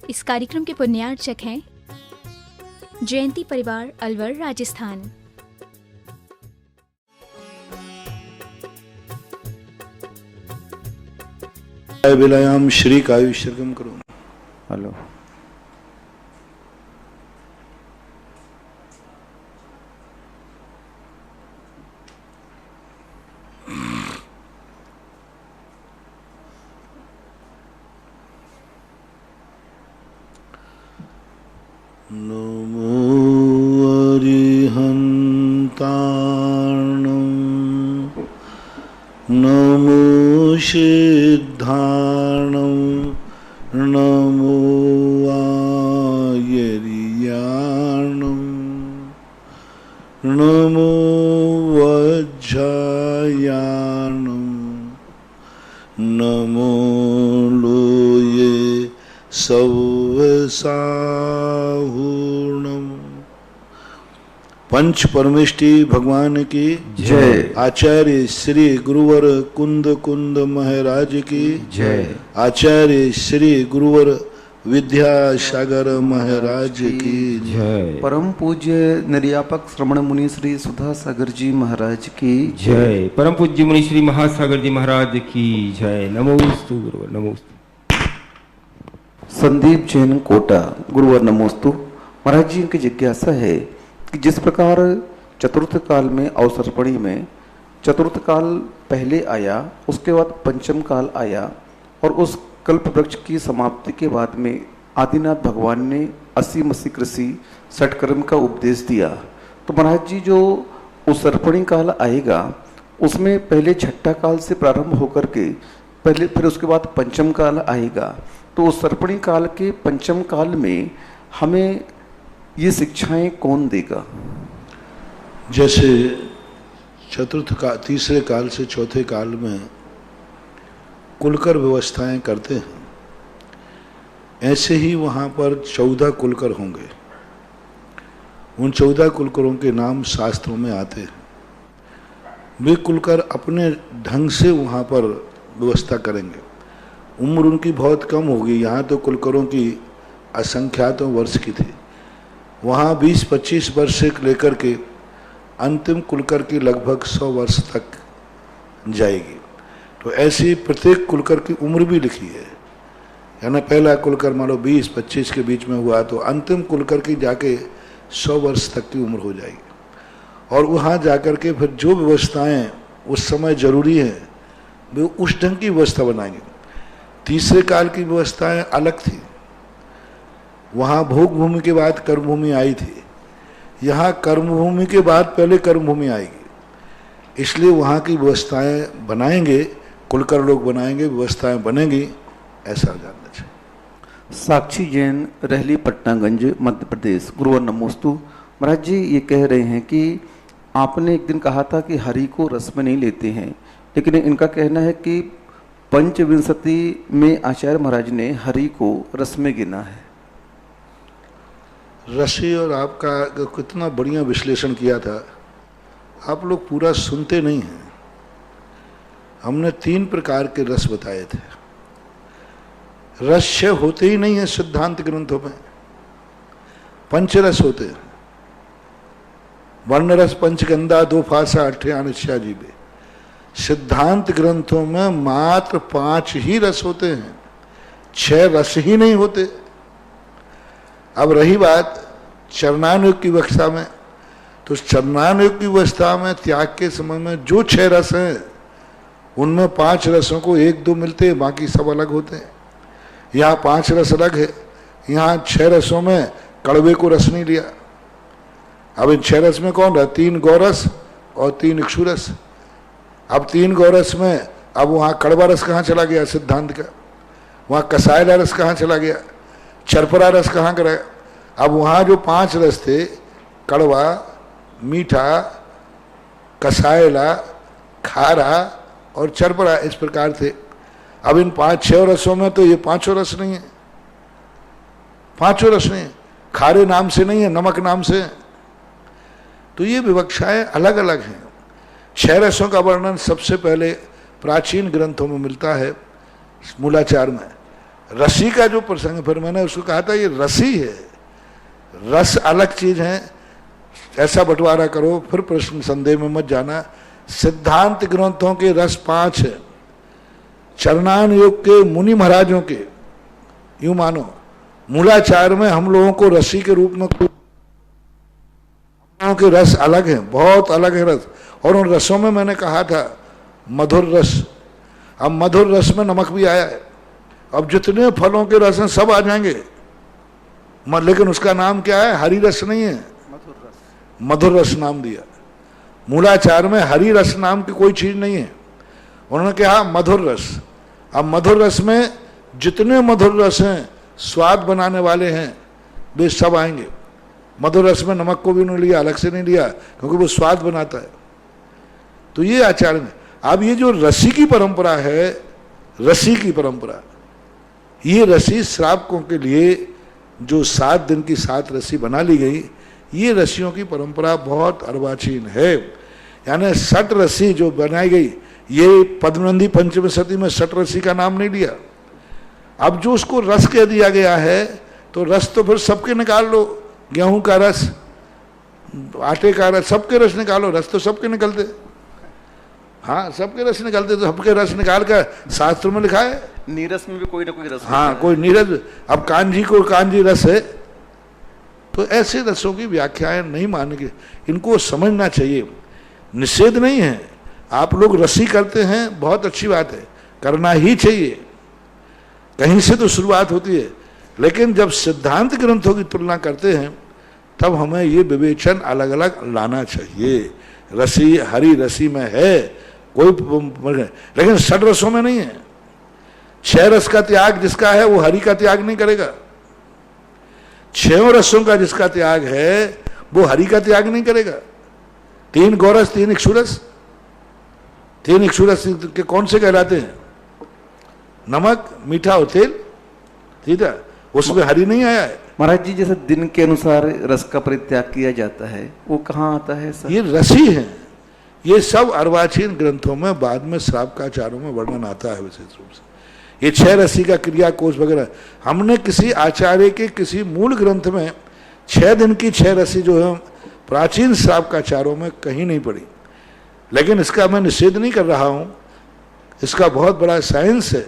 इस कार्यक्रम के पुण्यार्चक हैं जयंती परिवार अलवर, राजस्थान। विलयाम श्री कायुष्यकम करो। हेलो। नमो अरिहन्ताणं नमो सिद्धाणं नमो आयर्याणं नमो वज्रायाणं नमो लोये सव्वसाहूर्णम। पंच परमेष्टि भगवान की जय। आचार्य श्री गुरुवर कुंद कुंद महाराज की जय। आचार्य श्री गुरुवर विद्यासागर महाराज की जय। परम पूज्य निर्यापक श्रवण मुनि श्री सुधा सागर जी महाराज की जय। परम पूज्य मुनि श्री महासागर जी महाराज की जय। नमोस्तु गुरुवर नमोस्तु। संदीप जैन कोटा गुरुवर नमोस्तु। महाराज जी की जिज्ञासा है कि जिस प्रकार चतुर्थ काल में अवसर्पणी में चतुर्थ काल पहले आया, उसके बाद पंचम काल आया और उस कल्प वृक्ष की समाप्ति के बाद में आदिनाथ भगवान ने 80 मसी कृषि षटकर्म का उपदेश दिया। तो महाराज जी जो उत्सर्पणी काल आएगा उसमें पहले छठा काल से प्रारंभ होकर के पहले फिर उसके बाद पंचम काल आएगा। तो उत्सर्पणी काल के पंचम काल में हमें ये शिक्षाएं कौन देगा? जैसे चतुर्थ का तीसरे काल से चौथे काल में कुलकर व्यवस्थाएं करते हैं, ऐसे ही वहाँ पर 14 कुलकर होंगे। उन 14 कुलकरों के नाम शास्त्रों में आते हैं। वे कुलकर अपने ढंग से वहाँ पर व्यवस्था करेंगे। उम्र उनकी बहुत कम होगी। यहाँ तो कुलकरों की असंख्यातों वर्ष की थी, वहाँ 20-25 वर्ष से लेकर के अंतिम कुलकर की लगभग 100 वर्ष तक जाएगी। तो ऐसी प्रत्येक कुलकर की उम्र भी लिखी है। यानी पहला कुलकर मान लो 20-25 के बीच में हुआ तो अंतिम कुलकर की जाके 100 वर्ष तक की उम्र हो जाएगी। और वहाँ जाकर के फिर जो व्यवस्थाएं उस समय जरूरी हैं वे उस ढंग की व्यवस्था बनाएंगे। तीसरे काल की व्यवस्थाएं अलग थी। वहाँ भोग भूमि के बाद कर्म भूमि आई थी। यहाँ कर्म भूमि के बाद पहले कर्म भूमि आएगी। इसलिए वहाँ की व्यवस्थाएं बनाएंगे, कुलकर लोग बनाएंगे, व्यवस्थाएं बनेंगी, ऐसा जानना चाहिए। साक्षी जैन रहली पटनागंज मध्य प्रदेश गुरुवर नमोस्तु। महाराज जी ये कह रहे हैं कि आपने एक दिन कहा था कि हरि को रस में नहीं लेते हैं, लेकिन इनका कहना है कि पंचविंशति में आचार्य महाराज ने हरि को रस में गिना है। रसी और आपका कितना बढ़िया विश्लेषण किया था। आप लोग पूरा सुनते नहीं हैं। हमने 3 प्रकार के रस बताए थे। रस होते ही नहीं है सिद्धांत ग्रंथों में। पंचरस होते हैं। वर्ण रस, पंचगंधा, 2 फासा, 8 अनिच्छा जीवे। सिद्धांत ग्रंथों में मात्र 5 ही रस होते हैं, 6 रस ही नहीं होते। अब रही बात चरणानुयोग की व्यवस्था में, तो चरणानुयोग की व्यवस्था में त्याग के समय में जो 6 रस हैं उनमें 5 रसों को 1-2 मिलते हैं, बाकी सब अलग होते हैं। यहाँ 5 रस अलग है, यहाँ 6 रसों में कड़वे को रस नहीं लिया। अब इन 6 रस में कौन रहा? 3 गौरस और 3 इक्षुरस। अब 3 गौरस में अब वहाँ कड़वा रस कहाँ चला गया सिद्धांत का? वहाँ कसायला रस कहाँ चला गया? चरपरा रस कहाँ का रहा? अब वहाँ जो 5 रस थे, कड़वा, मीठा, कसायला, खारा और चरपरा, इस प्रकार थे। अब इन 5-6 रसों में तो ये 5 रस नहीं है। 5 रस नहीं है, खारे नाम से नहीं है, नमक नाम से है। तो ये विवक्षाएं अलग अलग हैं। 6 रसों का वर्णन सबसे पहले प्राचीन ग्रंथों में मिलता है, मूलाचार में। रसी का जो प्रसंग है, फिर मैंने उसको कहा था ये रसी है, रस अलग चीज है, ऐसा बंटवारा करो, फिर प्रश्न संदेह में मत जाना। सिद्धांत ग्रंथों के रस 5 है, चरणान युग के मुनि महाराजों के, यूं मानो मूलाचार में हम लोगों को रसी के रूप में के रस अलग हैं, बहुत अलग है रस। और उन रसों में मैंने कहा था मधुर रस, अब मधुर रस में नमक भी आया है। अब जितने फलों के रस हैं सब आ जाएंगे, लेकिन उसका नाम क्या है? हरी रस नहीं है, मधुर रस नाम दिया। मूलाचार में हरी रस नाम की कोई चीज नहीं है, उन्होंने कहा मधुर रस। अब मधुर रस में जितने मधुर रस हैं, स्वाद बनाने वाले हैं, वे सब आएंगे। मधुर रस में नमक को भी नहीं लिया, अलग से नहीं लिया, क्योंकि वो स्वाद बनाता है। तो ये आचार्य में, अब ये जो रसी की परंपरा है, रसी की परंपरा, ये रसी श्रावकों के लिए जो 7 दिन की 7 रसी बना ली गई, ये रसियों की परंपरा बहुत अर्वाचीन है। यानी 60 रसी जो बनाई गई, ये पद्मनंदी पंचमी सती में 60 रसी का नाम नहीं लिया। अब जो उसको रस कह दिया गया है, तो रस तो फिर सबके निकाल लो, गेहूं का रस, आटे का रस, सबके रस निकालो, रस तो सबके निकलते। हाँ, सबके रस निकलते, तो सबके रस निकाल कर शास्त्र में लिखा है, नीरस में भी कोई ना कोई रस। हाँ, कोई नीरस। अब कांजी को कांजी रस है, तो ऐसे रसों की व्याख्याएं नहीं मानेंगे, इनको समझना चाहिए। निषेध नहीं है, आप लोग रसी करते हैं, बहुत अच्छी बात है, करना ही चाहिए, कहीं से तो शुरुआत होती है। लेकिन जब सिद्धांत ग्रंथों की तुलना करते हैं, तब हमें ये विवेचन अलग अलग लाना चाहिए। रसी हरी रसी में है कोई, लेकिन 6 रसों में नहीं है। 6 रस का त्याग जिसका है, वो हरि का त्याग नहीं करेगा। 6 रसों का जिसका त्याग है, वो हरि का त्याग नहीं करेगा। 3 गौरस 3 इक्षुरस, 3 इक्षुरस के कौन से कहलाते हैं? नमक, मीठा और तेल, ठीक है, उसमें हरि नहीं आया है। महाराज जी, जैसे दिन के अनुसार रस का परित्याग किया जाता है, वो कहाँ आता है सर? ये रसी है, ये सब अर्वाचीन ग्रंथों में बाद में श्रावकाचारों में वर्णन आता है विशेष रूप से। ये 6 रसी का क्रिया कोश वगैरह हमने किसी आचार्य के किसी मूल ग्रंथ में 6 दिन की 6 रसी जो है प्राचीन श्रावकाचारों में कहीं नहीं पड़ी। लेकिन इसका मैं निषेध नहीं कर रहा हूँ, इसका बहुत बड़ा साइंस है।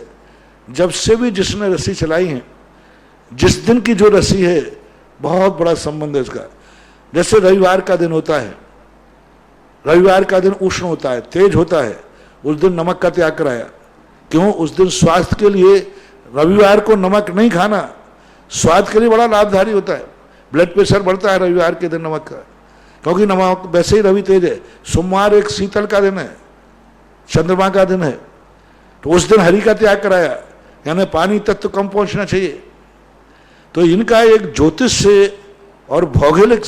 जब से भी जिसने रसी चलाई है, जिस दिन की जो रसी है, बहुत बड़ा संबंध है इसका। जैसे रविवार का दिन होता है, रविवार का दिन उष्ण होता है, तेज होता है, उस दिन नमक का त्याग कराया। क्यों? उस दिन स्वास्थ्य के लिए रविवार को नमक नहीं खाना स्वास्थ्य के लिए बड़ा लाभकारी होता है। ब्लड प्रेशर बढ़ता है रविवार के दिन नमक का, क्योंकि नमक वैसे ही रवि तेज है। सोमवार एक शीतल का दिन है, चंद्रमा का दिन है, तो उस दिन हरि का त्याग कराया, यानी पानी तत्व कम पहुंचना चाहिए। तो इनका एक ज्योतिष से और भौगोलिक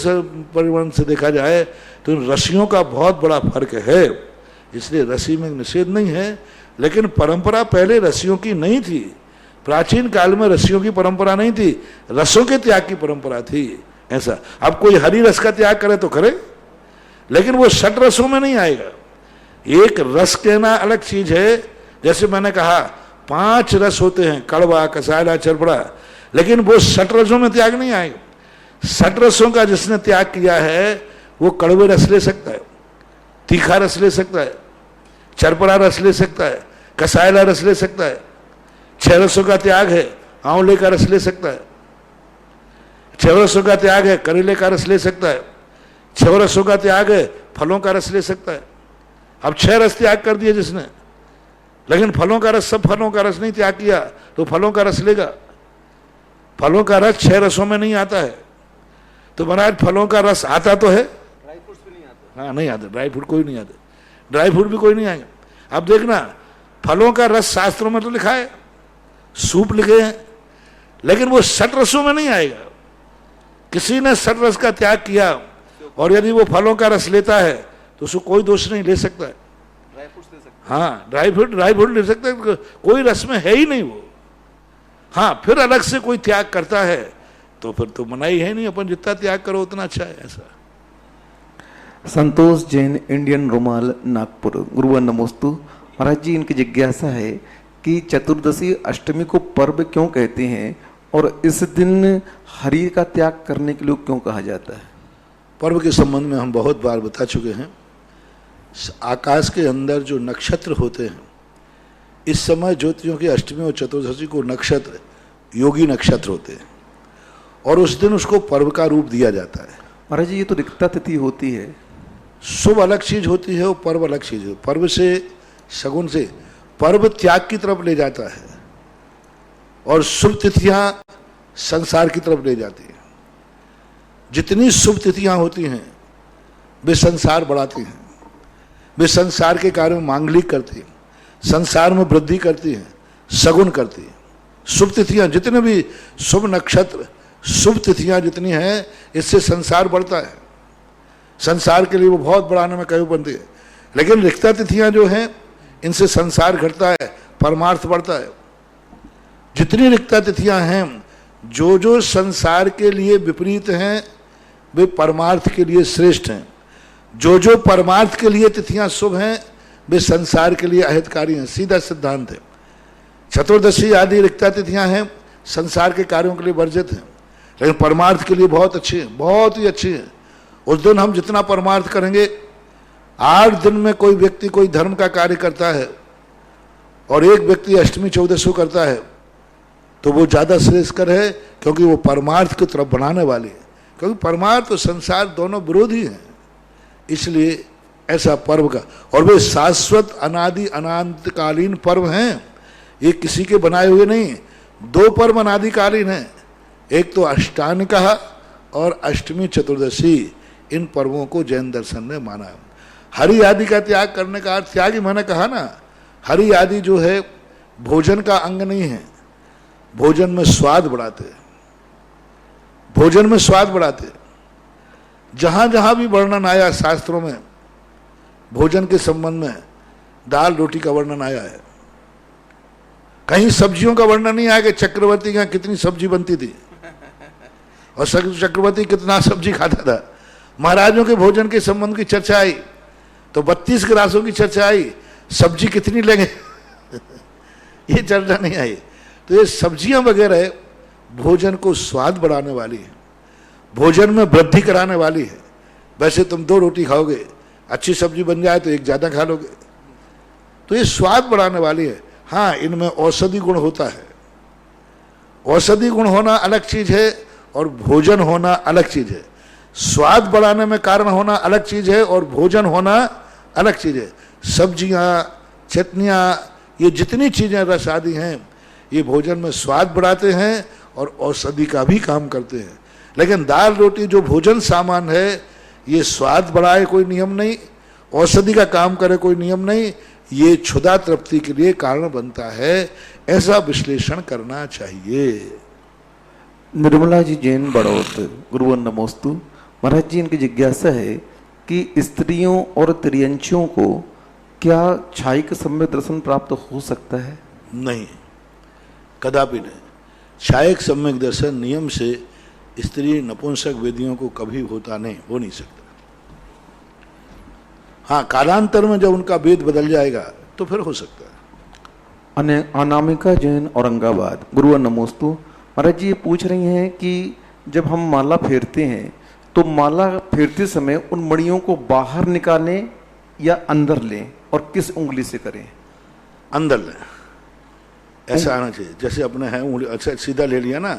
परिवहन से देखा जाए तो इन रसियों का बहुत बड़ा फर्क है। इसलिए रसी में निषेध नहीं है, लेकिन परंपरा पहले रसियों की नहीं थी। प्राचीन काल में रसियों की परंपरा नहीं थी, रसों के त्याग की परंपरा थी। ऐसा अब कोई हरि रस का त्याग करे तो करे, लेकिन वो 6 रसों में नहीं आएगा। एक रस कहना अलग चीज है। जैसे मैंने कहा 5 रस होते हैं, कड़वा, कसायला, चरपड़ा, लेकिन वो 6 रसों में त्याग नहीं आएगा। 6 रसों का जिसने त्याग किया है, वो कड़वे रस ले सकता है, तीखा रस ले सकता है, चरपड़ा रस ले सकता है, कसायला रस ले सकता है। 6 रसों का त्याग है, आंवले का रस ले सकता है। 6 रसों का त्याग है, करेले का रस ले सकता है। 6 रसों का त्याग है, फलों का रस ले सकता है। अब 6 रस त्याग कर दिए जिसने, लेकिन फलों का रस, सब फलों का रस नहीं त्याग किया, तो फलों का रस लेगा। फलों का रस 6 रसों में नहीं आता है। तो महाराज फलों का रस आता तो है, ड्राई फ्रूट्स भी नहीं आते। हाँ, नहीं आते, ड्राई फ्रूट कोई नहीं आते, ड्राई फ्रूट भी कोई नहीं आएंगे। अब देखना, फलों का रस शास्त्रों में तो लिखा है, सूप लिखे हैं, लेकिन वो 6 रसों में नहीं आएगा। किसी ने 6 रस का त्याग किया और यदि वो फलों का रस लेता है तो उसको कोई दोष नहीं, ले सकता है। ड्राई फ्रूट ले सकता है, हाँ, ड्राई फ्रूट ले सकता है, कोई रस में है ही नहीं वो। हाँ, फिर अलग से कोई त्याग करता है तो फिर तो मनाही है नहीं, अपन जितना त्याग करो उतना अच्छा है। ऐसा संतोष जैन, इंडियन रुमाल, नागपुर। गुरुवर नमोस्तु। महाराज जी, इनकी जिज्ञासा है कि चतुर्दशी अष्टमी को पर्व क्यों कहते हैं और इस दिन हरि का त्याग करने के लिए क्यों कहा जाता है? पर्व के संबंध में हम बहुत बार बता चुके हैं। आकाश के अंदर जो नक्षत्र होते हैं, इस समय ज्योतियों की अष्टमी और चतुर्दशी को नक्षत्र योगी नक्षत्र होते हैं और उस दिन उसको पर्व का रूप दिया जाता है। महाराज जी, ये तो रिक्ता तिथि होती है। शुभ अलग चीज होती है और पर्व अलग चीज है। पर्व से, शगुन से पर्व त्याग की तरफ ले जाता है और शुभ तिथियां संसार की तरफ ले जाती हैं। जितनी शुभ तिथियां होती हैं वे संसार बढ़ाती हैं, वे संसार के कार्य में मांगलिक करती हैं, संसार में वृद्धि करती हैं, शगुन करती हैं। शुभ तिथियां जितने भी शुभ नक्षत्र, शुभ तिथियां जितनी हैं, इससे संसार बढ़ता है। संसार के लिए वो बहुत बढ़ाने में कई बनती है। लेकिन रिक्ता तिथियां जो हैं, इनसे संसार घटता है, परमार्थ बढ़ता है। जितनी रिक्ता तिथियां हैं, जो जो संसार के लिए विपरीत हैं, वे परमार्थ के लिए श्रेष्ठ हैं। जो जो परमार्थ के लिए तिथियां शुभ हैं, वे संसार के लिए अहितकारी हैं। सीधा सिद्धांत है। चतुर्दशी आदि रिक्ता तिथियां हैं, संसार के कार्यों के लिए वर्जित हैं, लेकिन परमार्थ के लिए बहुत अच्छी है, बहुत ही अच्छी है। उस दिन हम जितना परमार्थ करेंगे, 8 दिन में कोई व्यक्ति कोई धर्म का कार्य करता है और एक व्यक्ति अष्टमी चौदसों करता है, तो वो ज़्यादा श्रेष्ठकर है, क्योंकि वो परमार्थ की तरफ बनाने वाली है। क्योंकि परमार्थ और संसार दोनों विरोधी हैं, इसलिए ऐसा पर्व का। और वे शाश्वत अनादि अनंतकालीन पर्व हैं, ये किसी के बनाए हुए नहीं। 2 पर्व अनादिकालीन हैं, एक तो अष्टानिका और अष्टमी चतुर्दशी। इन पर्वों को जैन दर्शन ने माना है। हरि आदि का त्याग करने का अर्थ, त्याग ही मैंने कहा ना, हरि आदि जो है भोजन का अंग नहीं है। भोजन में स्वाद बढ़ाते, भोजन में स्वाद बढ़ाते। जहां जहां भी वर्णन आया शास्त्रों में भोजन के संबंध में, दाल रोटी का वर्णन आया है। कहीं सब्जियों का वर्णन नहीं आया कि चक्रवर्ती के यहाँ कितनी सब्जी बनती थी और चक्रवर्ती कितना सब्जी खाता था। महाराजों के भोजन के संबंध की चर्चा आई तो 32 ग्रासों की चर्चा आई, सब्जी कितनी लेंगे ये चर्चा नहीं आई। तो ये सब्जियां वगैरह भोजन को स्वाद बढ़ाने वाली है, भोजन में वृद्धि कराने वाली है। वैसे तुम 2 रोटी खाओगे, अच्छी सब्जी बन जाए तो एक ज़्यादा खा लोगे, तो ये स्वाद बढ़ाने वाली है। हाँ, इनमें औषधि गुण होता है। औषधि गुण होना अलग चीज है और भोजन होना अलग चीज है। स्वाद बढ़ाने में कारण होना अलग चीज है और भोजन होना अलग चीज है। सब्जियां, चटनियां, ये जितनी चीजें रस आदि हैं, ये भोजन में स्वाद बढ़ाते हैं और औषधि का भी काम करते हैं। लेकिन दाल रोटी जो भोजन सामान है, ये स्वाद बढ़ाए कोई नियम नहीं, औषधि का काम करे कोई नियम नहीं, ये क्षुधा तृप्ति के लिए कारण बनता है। ऐसा विश्लेषण करना चाहिए। निर्मला जी जैन बड़ौत, गुरुवर नमोस्तु। महाराज जी, इनकी जिज्ञासा है कि स्त्रियों और त्रियंशियों को क्या क्षायिक सम्यक दर्शन प्राप्त हो सकता है? नहीं, कदापि नहीं। क्षायिक सम्यक दर्शन नियम से स्त्री नपुंसक वेदियों को कभी होता नहीं, हो नहीं सकता। हाँ, कालांतर में जब उनका वेद बदल जाएगा तो फिर हो सकता है। अनामिका जैन औरंगाबाद, गुरुवर नमोस्तु। महाराज जी, ये पूछ रही हैं कि जब हम माला फेरते हैं तो माला फेरते समय उन मणियों को बाहर निकालें या अंदर लें, और किस उंगली से करें? अंदर लें, ऐसा आना चाहिए। जैसे अपने हैं उंगली, अच्छा सीधा ले लिया ना,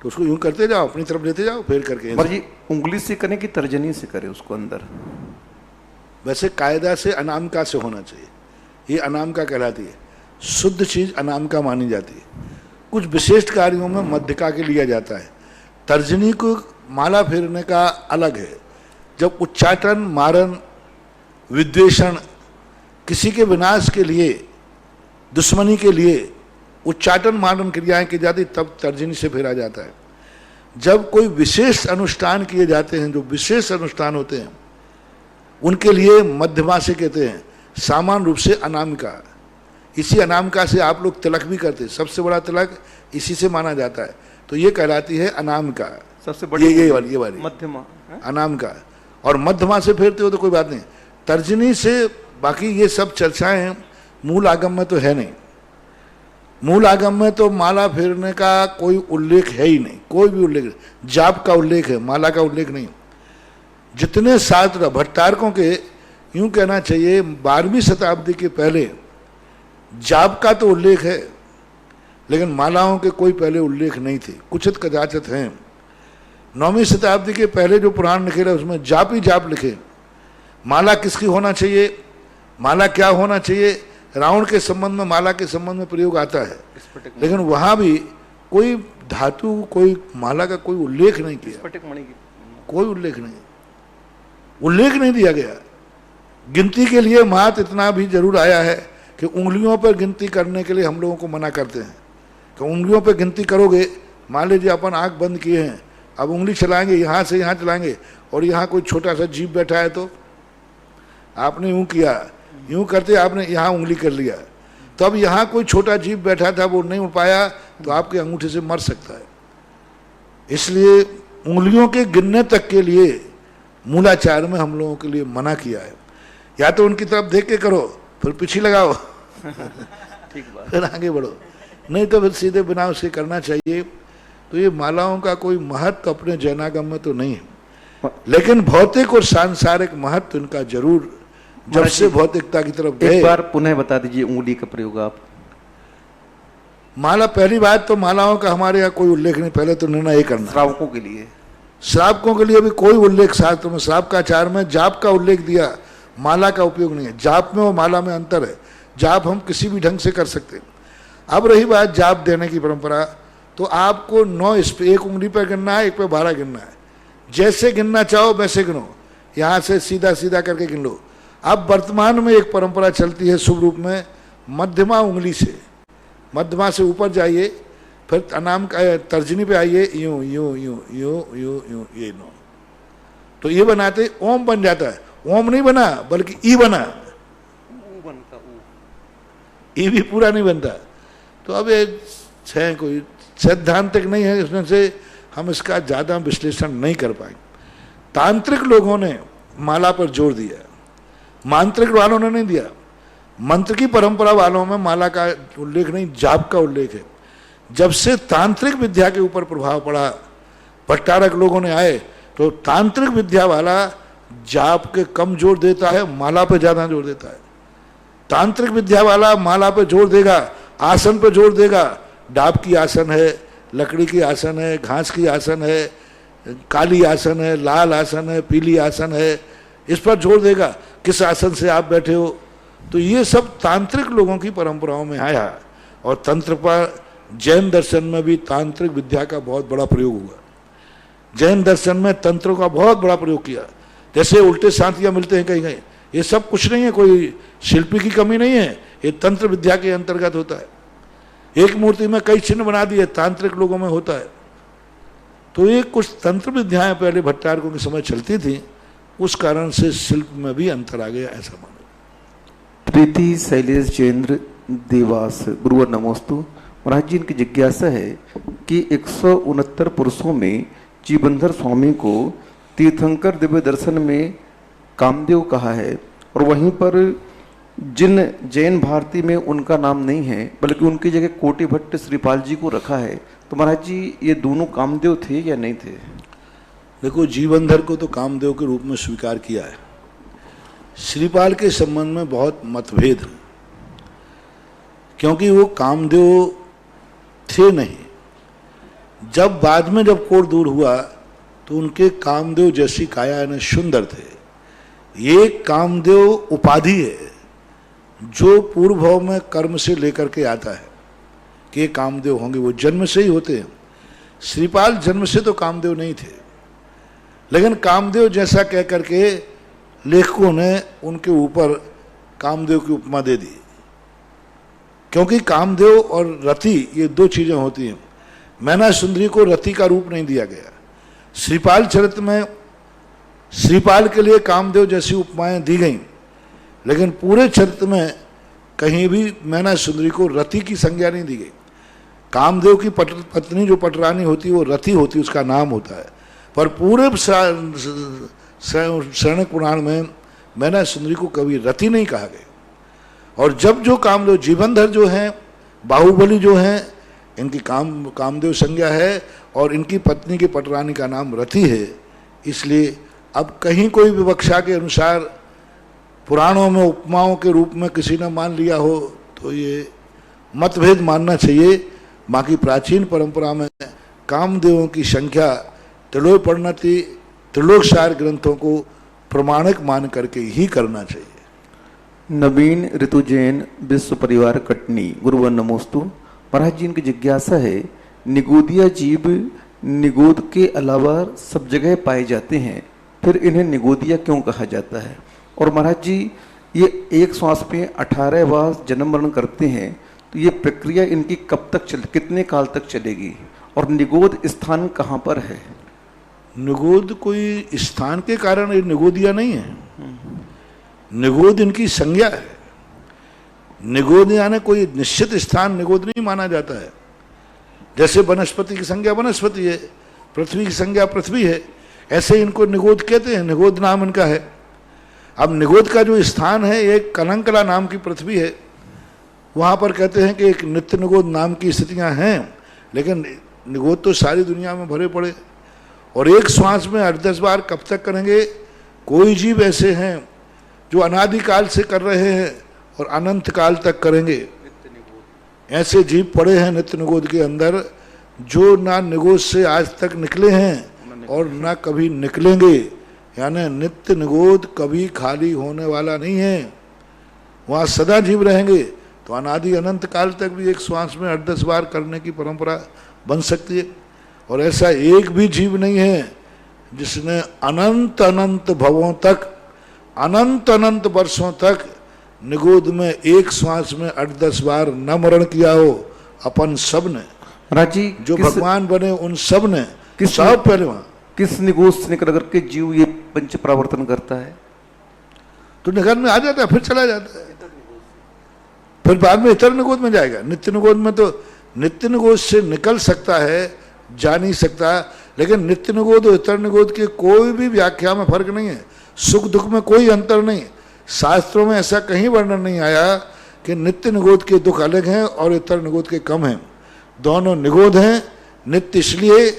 तो उसको यूं करते जाओ, अपनी तरफ लेते जाओ, फेर करके। महाराज जी, उंगली से करें कि तर्जनी से करें उसको अंदर? वैसे कायदा से अनामिका से होना चाहिए। ये अनामिका कहलाती है, शुद्ध चीज अनामिका मानी जाती है। कुछ विशिष्ट कार्यों में मध्यका के लिया जाता है। तर्जनी को माला फेरने का अलग है। जब उच्चाटन, मारन, विद्वेषण, किसी के विनाश के लिए, दुश्मनी के लिए उच्चाटन मारन क्रियाएं की जाती, तब तर्जनी से फेरा जाता है। जब कोई विशेष अनुष्ठान किए जाते हैं, जो विशेष अनुष्ठान होते हैं, उनके लिए मध्यमा से कहते हैं, सामान्य रूप से अनामिका। इसी अनामिका से आप लोग तिलक भी करते हैं, सबसे बड़ा तिलक इसी से माना जाता है, तो ये कहलाती है अनामिका। सबसे बड़ी ये वाली मध्यमा अनामिका। और मध्यमा से फेरते हो तो कोई बात नहीं। तर्जनी से बाकी ये सब चर्चाएं मूल आगम में तो है नहीं। मूल आगम में तो माला फेरने का कोई उल्लेख है ही नहीं, कोई भी उल्लेख नहीं। जाप का उल्लेख है, माला का उल्लेख नहीं। जितने शास्त्र भट्टारकों के, यूं कहना चाहिए 12वीं शताब्दी के पहले जाप का तो उल्लेख है, लेकिन मालाओं के कोई पहले उल्लेख नहीं थे, कुछित कदाचित हैं। 9वीं शताब्दी के पहले जो पुराण लिखे रहे उसमें जाप ही जाप लिखे। माला किसकी होना चाहिए, माला क्या होना चाहिए, रावण के संबंध में, माला के संबंध में प्रयोग आता है, लेकिन वहां भी कोई धातु, कोई माला का कोई उल्लेख नहीं किया, कोई उल्लेख नहीं दिया गया। गिनती के लिए मात्र इतना भी जरूर आया है कि उंगलियों पर गिनती करने के लिए हम लोगों को मना करते हैं कि उंगलियों पर गिनती करोगे, मान लीजिए अपन आंख बंद किए हैं, अब उंगली चलाएंगे, यहाँ से यहाँ चलाएंगे, और यहाँ कोई छोटा सा जीव बैठा है तो आपने यूं किया, यूं करते आपने यहाँ उंगली कर लिया, तो अब यहाँ कोई छोटा जीव बैठा था, वो नहीं उड़ पाया तो आपके अंगूठे से मर सकता है। इसलिए उंगलियों के गिनने तक के लिए मूलाचार में हम लोगों के लिए मना किया है। या तो उनकी तरफ देख के करो, फिर पीछे लगाओ ठीक बात, फिर आगे बढ़ो, नहीं तो फिर सीधे बिना उसके करना चाहिए। तो ये मालाओं का कोई महत्व अपने जैनागम में तो नहीं है, लेकिन भौतिक और सांसारिक महत्व इनका जरूर, जब से भौतिकता की तरफ गए। एक बार पुनः बता दीजिए उंगली का प्रयोग आप। माला, पहली बात तो मालाओं का हमारे यहाँ कोई उल्लेख नहीं, पहले तो निर्णय करना। श्रावकों के लिए, श्रावकों के लिए भी कोई उल्लेख शास्त्र में, श्रावक का आचार में जाप का उल्लेख दिया, माला का उपयोग नहीं है। जाप में और माला में अंतर है, जाप हम किसी भी ढंग से कर सकते हैं। अब रही बात जाप देने की परंपरा, तो आपको 9 इस पे, एक उंगली पर गिनना है, एक पे 12 गिनना है, जैसे गिनना चाहो वैसे गिनो, यहाँ से सीधा सीधा करके गिन लो। अब वर्तमान में एक परंपरा चलती है शुभ रूप में, मध्यमा उंगली से, मध्यमा से ऊपर जाइए, फिर अनाम का तर्जनी पे आइए, यूं यूं यूं यूं यूं यूं, ये नो, तो ये बनाते ओम बन जाता है। ओम नहीं बना बल्कि ई बना, ई भी पूरा नहीं बनता। तो अब ये है, कोई सैद्धांतिक नहीं है, इसमें से हम इसका ज़्यादा विश्लेषण नहीं कर पाएंगे। तांत्रिक लोगों ने माला पर जोर दिया, मांत्रिक वालों ने नहीं दिया। मंत्र की परंपरा वालों में माला का उल्लेख नहीं, जाप का उल्लेख है। जब से तांत्रिक विद्या के ऊपर प्रभाव पड़ा, भट्टारक लोगों ने आए, तो तांत्रिक विद्या वाला जाप के कम जोर देता है, माला पे ज़्यादा जोर देता है। तांत्रिक विद्या वाला माला पे जोर देगा, आसन पे जोर देगा, डाब की आसन है, लकड़ी की आसन है, घास की आसन है, काली आसन है, लाल आसन है, पीली आसन है, इस पर जोर देगा, किस आसन से आप बैठे हो। तो ये सब तांत्रिक लोगों की परंपराओं में आया, और तंत्र पर जैन दर्शन में भी तांत्रिक विद्या का बहुत बड़ा प्रयोग हुआ। जैन दर्शन में तंत्रों का बहुत बड़ा प्रयोग किया, जैसे उल्टे सांतियाँ मिलते हैं कहीं कहीं, ये सब कुछ नहीं है, कोई शिल्पी की कमी नहीं है, ये तंत्र विद्या के अंतर्गत होता है। एक मूर्ति में कई चिन्ह बना दिए, तांत्रिक लोगों में होता है। तो ये कुछ तंत्र विद्याएं पहले भट्टारकों के समय चलती थी, उस कारण से शिल्प में भी अंतर आ गया, ऐसा मानो। प्रीति शैलेश जयेंद्र देवास, गुरुवर नमोस्तु। महाराज जी, इनकी जिज्ञासा है कि 169 पुरुषों में जीवंधर स्वामी को तीर्थंकर दिव्य दर्शन में कामदेव कहा है, और वहीं पर जिन जैन भारती में उनका नाम नहीं है, बल्कि उनकी जगह कोटि भट्ट श्रीपाल जी को रखा है। तो महाराज जी, ये दोनों कामदेव थे या नहीं थे? देखो, जीवंधर को तो कामदेव के रूप में स्वीकार किया है। श्रीपाल के संबंध में बहुत मतभेद है, क्योंकि वो कामदेव थे नहीं। जब बाद में जब कोढ़ दूर हुआ तो उनके कामदेव जैसी काया यानी सुंदर थे। ये कामदेव उपाधि है जो पूर्व भाव में कर्म से लेकर के आता है कि ये कामदेव होंगे, वो जन्म से ही होते हैं। श्रीपाल जन्म से तो कामदेव नहीं थे, लेकिन कामदेव जैसा कह करके लेखकों ने उनके ऊपर कामदेव की उपमा दे दी, क्योंकि कामदेव और रति ये दो चीजें होती हैं। मैना सुंदरी को रति का रूप नहीं दिया गया। श्रीपाल चरित्र में श्रीपाल के लिए कामदेव जैसी उपमाएं दी गईं, लेकिन पूरे चरित्र में कहीं भी मैना सुंदरी को रति की संज्ञा नहीं दी गई। कामदेव की पत्नी जो पटरानी होती है वो रति होती, उसका नाम होता है, पर पूरे शरण्य पुराण में मैना सुंदरी को कभी रति नहीं कहा गया। और जब जो कामदेव जीवंधर जो हैं बाहुबली जो हैं इनकी कामदेव संज्ञा है और इनकी पत्नी की पटरानी का नाम रति है। इसलिए अब कहीं कोई विवक्षा के अनुसार पुराणों में उपमाओं के रूप में किसी ने मान लिया हो तो ये मतभेद मानना चाहिए। बाकी प्राचीन परंपरा में कामदेवों की संख्या त्रिलोक परिणति त्रिलोक सार ग्रंथों को प्रमाणिक मान करके ही करना चाहिए। नवीन ऋतु जैन विश्व परिवार कटनी गुरुवर नमोस्तु। महाराज जी इनकी जिज्ञासा है, निगोदिया जीव निगोद के अलावा सब जगह पाए जाते हैं, फिर इन्हें निगोदिया क्यों कहा जाता है? और महाराज जी ये एक श्वास में 18 बार जन्म मरण करते हैं, तो ये प्रक्रिया इनकी कब तक कितने काल तक चलेगी और निगोद स्थान कहाँ पर है? निगोद कोई स्थान के कारण ये निगोदिया नहीं है, निगोद इनकी संज्ञा है। निगोद यानी कोई निश्चित स्थान निगोद नहीं माना जाता है। जैसे वनस्पति की संज्ञा वनस्पति है, पृथ्वी की संज्ञा पृथ्वी है, ऐसे इनको निगोद कहते हैं, निगोद नाम इनका है। अब निगोद का जो स्थान है एक कलंकला नाम की पृथ्वी है, वहाँ पर कहते हैं कि एक नित्य निगोद नाम की स्थितियाँ हैं, लेकिन निगोद तो सारी दुनिया में भरे पड़े। और एक श्वास में 8-10 बार कब तक करेंगे? कोई जीव ऐसे हैं जो अनादिकाल से कर रहे हैं और अनंत काल तक करेंगे। ऐसे जीव पड़े हैं नित्य निगोद के अंदर जो ना निगोद से आज तक निकले हैं और ना कभी निकलेंगे। यानी नित्य निगोद कभी खाली होने वाला नहीं है, वहाँ सदा जीव रहेंगे। तो अनादि अनंत काल तक भी एक श्वास में 8-10 बार करने की परंपरा बन सकती है। और ऐसा एक भी जीव नहीं है जिसने अनंत अनंत भवों तक अनंत अनंत वर्षों तक निगोद में एक श्वास में 8-10 बार न मरण किया हो। अपन सब ने, राजी जो भगवान बने उन सब ने, किस सब पहले वहां किस निगोद से निकल करके जीव ये पंच प्रवर्तन करता है? तो निगोद में आ जाता है, फिर चला जाता है, फिर बाद में इतर निगोद में जाएगा। नित्य निगोद में तो नित्य निगोद से निकल सकता है, जा नहीं सकता, लेकिन नित्य निगोद और इतर निगोद के कोई भी व्याख्या में फर्क नहीं है, सुख दुख में कोई अंतर नहीं। शास्त्रों में ऐसा कहीं वर्णन नहीं आया कि नित्य निगोद के दुख अलग हैं और इतर निगोद के कम हैं। दोनों निगोद हैं। नित्य इसलिए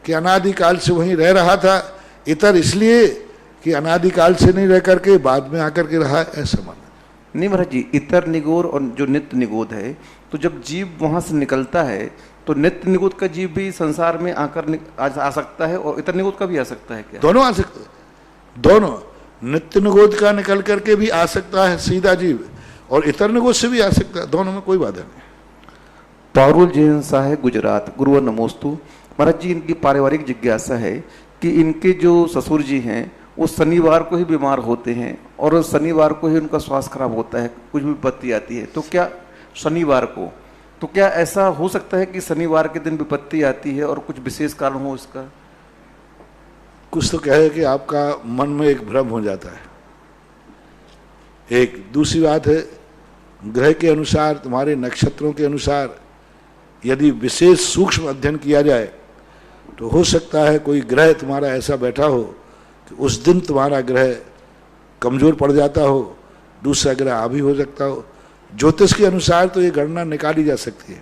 कि अनादिकाल से वहीं रह रहा था, इतर इसलिए कि अनादिकाल से नहीं रह करके बाद में आकर के रहा, ऐसा माना। नहीं महाराज जी, इतर निगोद और जो नित्य निगोद है, तो जब जीव वहां से निकलता है तो नित्य निगोद का जीव भी संसार में आकर आ सकता है और इतर निगोद का भी आ सकता है क्या? दोनों आ सकते हैं, दोनों। नित्य निगोद का निकल करके भी आ सकता है सीधा जीव और इतर निगोद से भी आ सकता है, दोनों में कोई बाधा नहीं। पारुल जैन साहब गुजरात गुरुवर नमोस्तु। महाराज जी इनकी पारिवारिक जिज्ञासा है कि इनके जो ससुर जी हैं वो शनिवार को ही बीमार होते हैं और शनिवार को ही उनका स्वास्थ्य खराब होता है, कुछ भी विपत्ति आती है, तो क्या शनिवार को, तो क्या ऐसा हो सकता है कि शनिवार के दिन विपत्ति आती है और कुछ विशेष कारण हो इसका? कुछ तो कहे कि आपका मन में एक भ्रम हो जाता है। एक दूसरी बात है, ग्रह के अनुसार, तुम्हारे नक्षत्रों के अनुसार यदि विशेष सूक्ष्म अध्ययन किया जाए तो हो सकता है कोई ग्रह तुम्हारा ऐसा बैठा हो कि उस दिन तुम्हारा ग्रह कमजोर पड़ जाता हो, दूसरा ग्रह आ भी हो सकता हो। ज्योतिष के अनुसार तो ये गणना निकाली जा सकती है,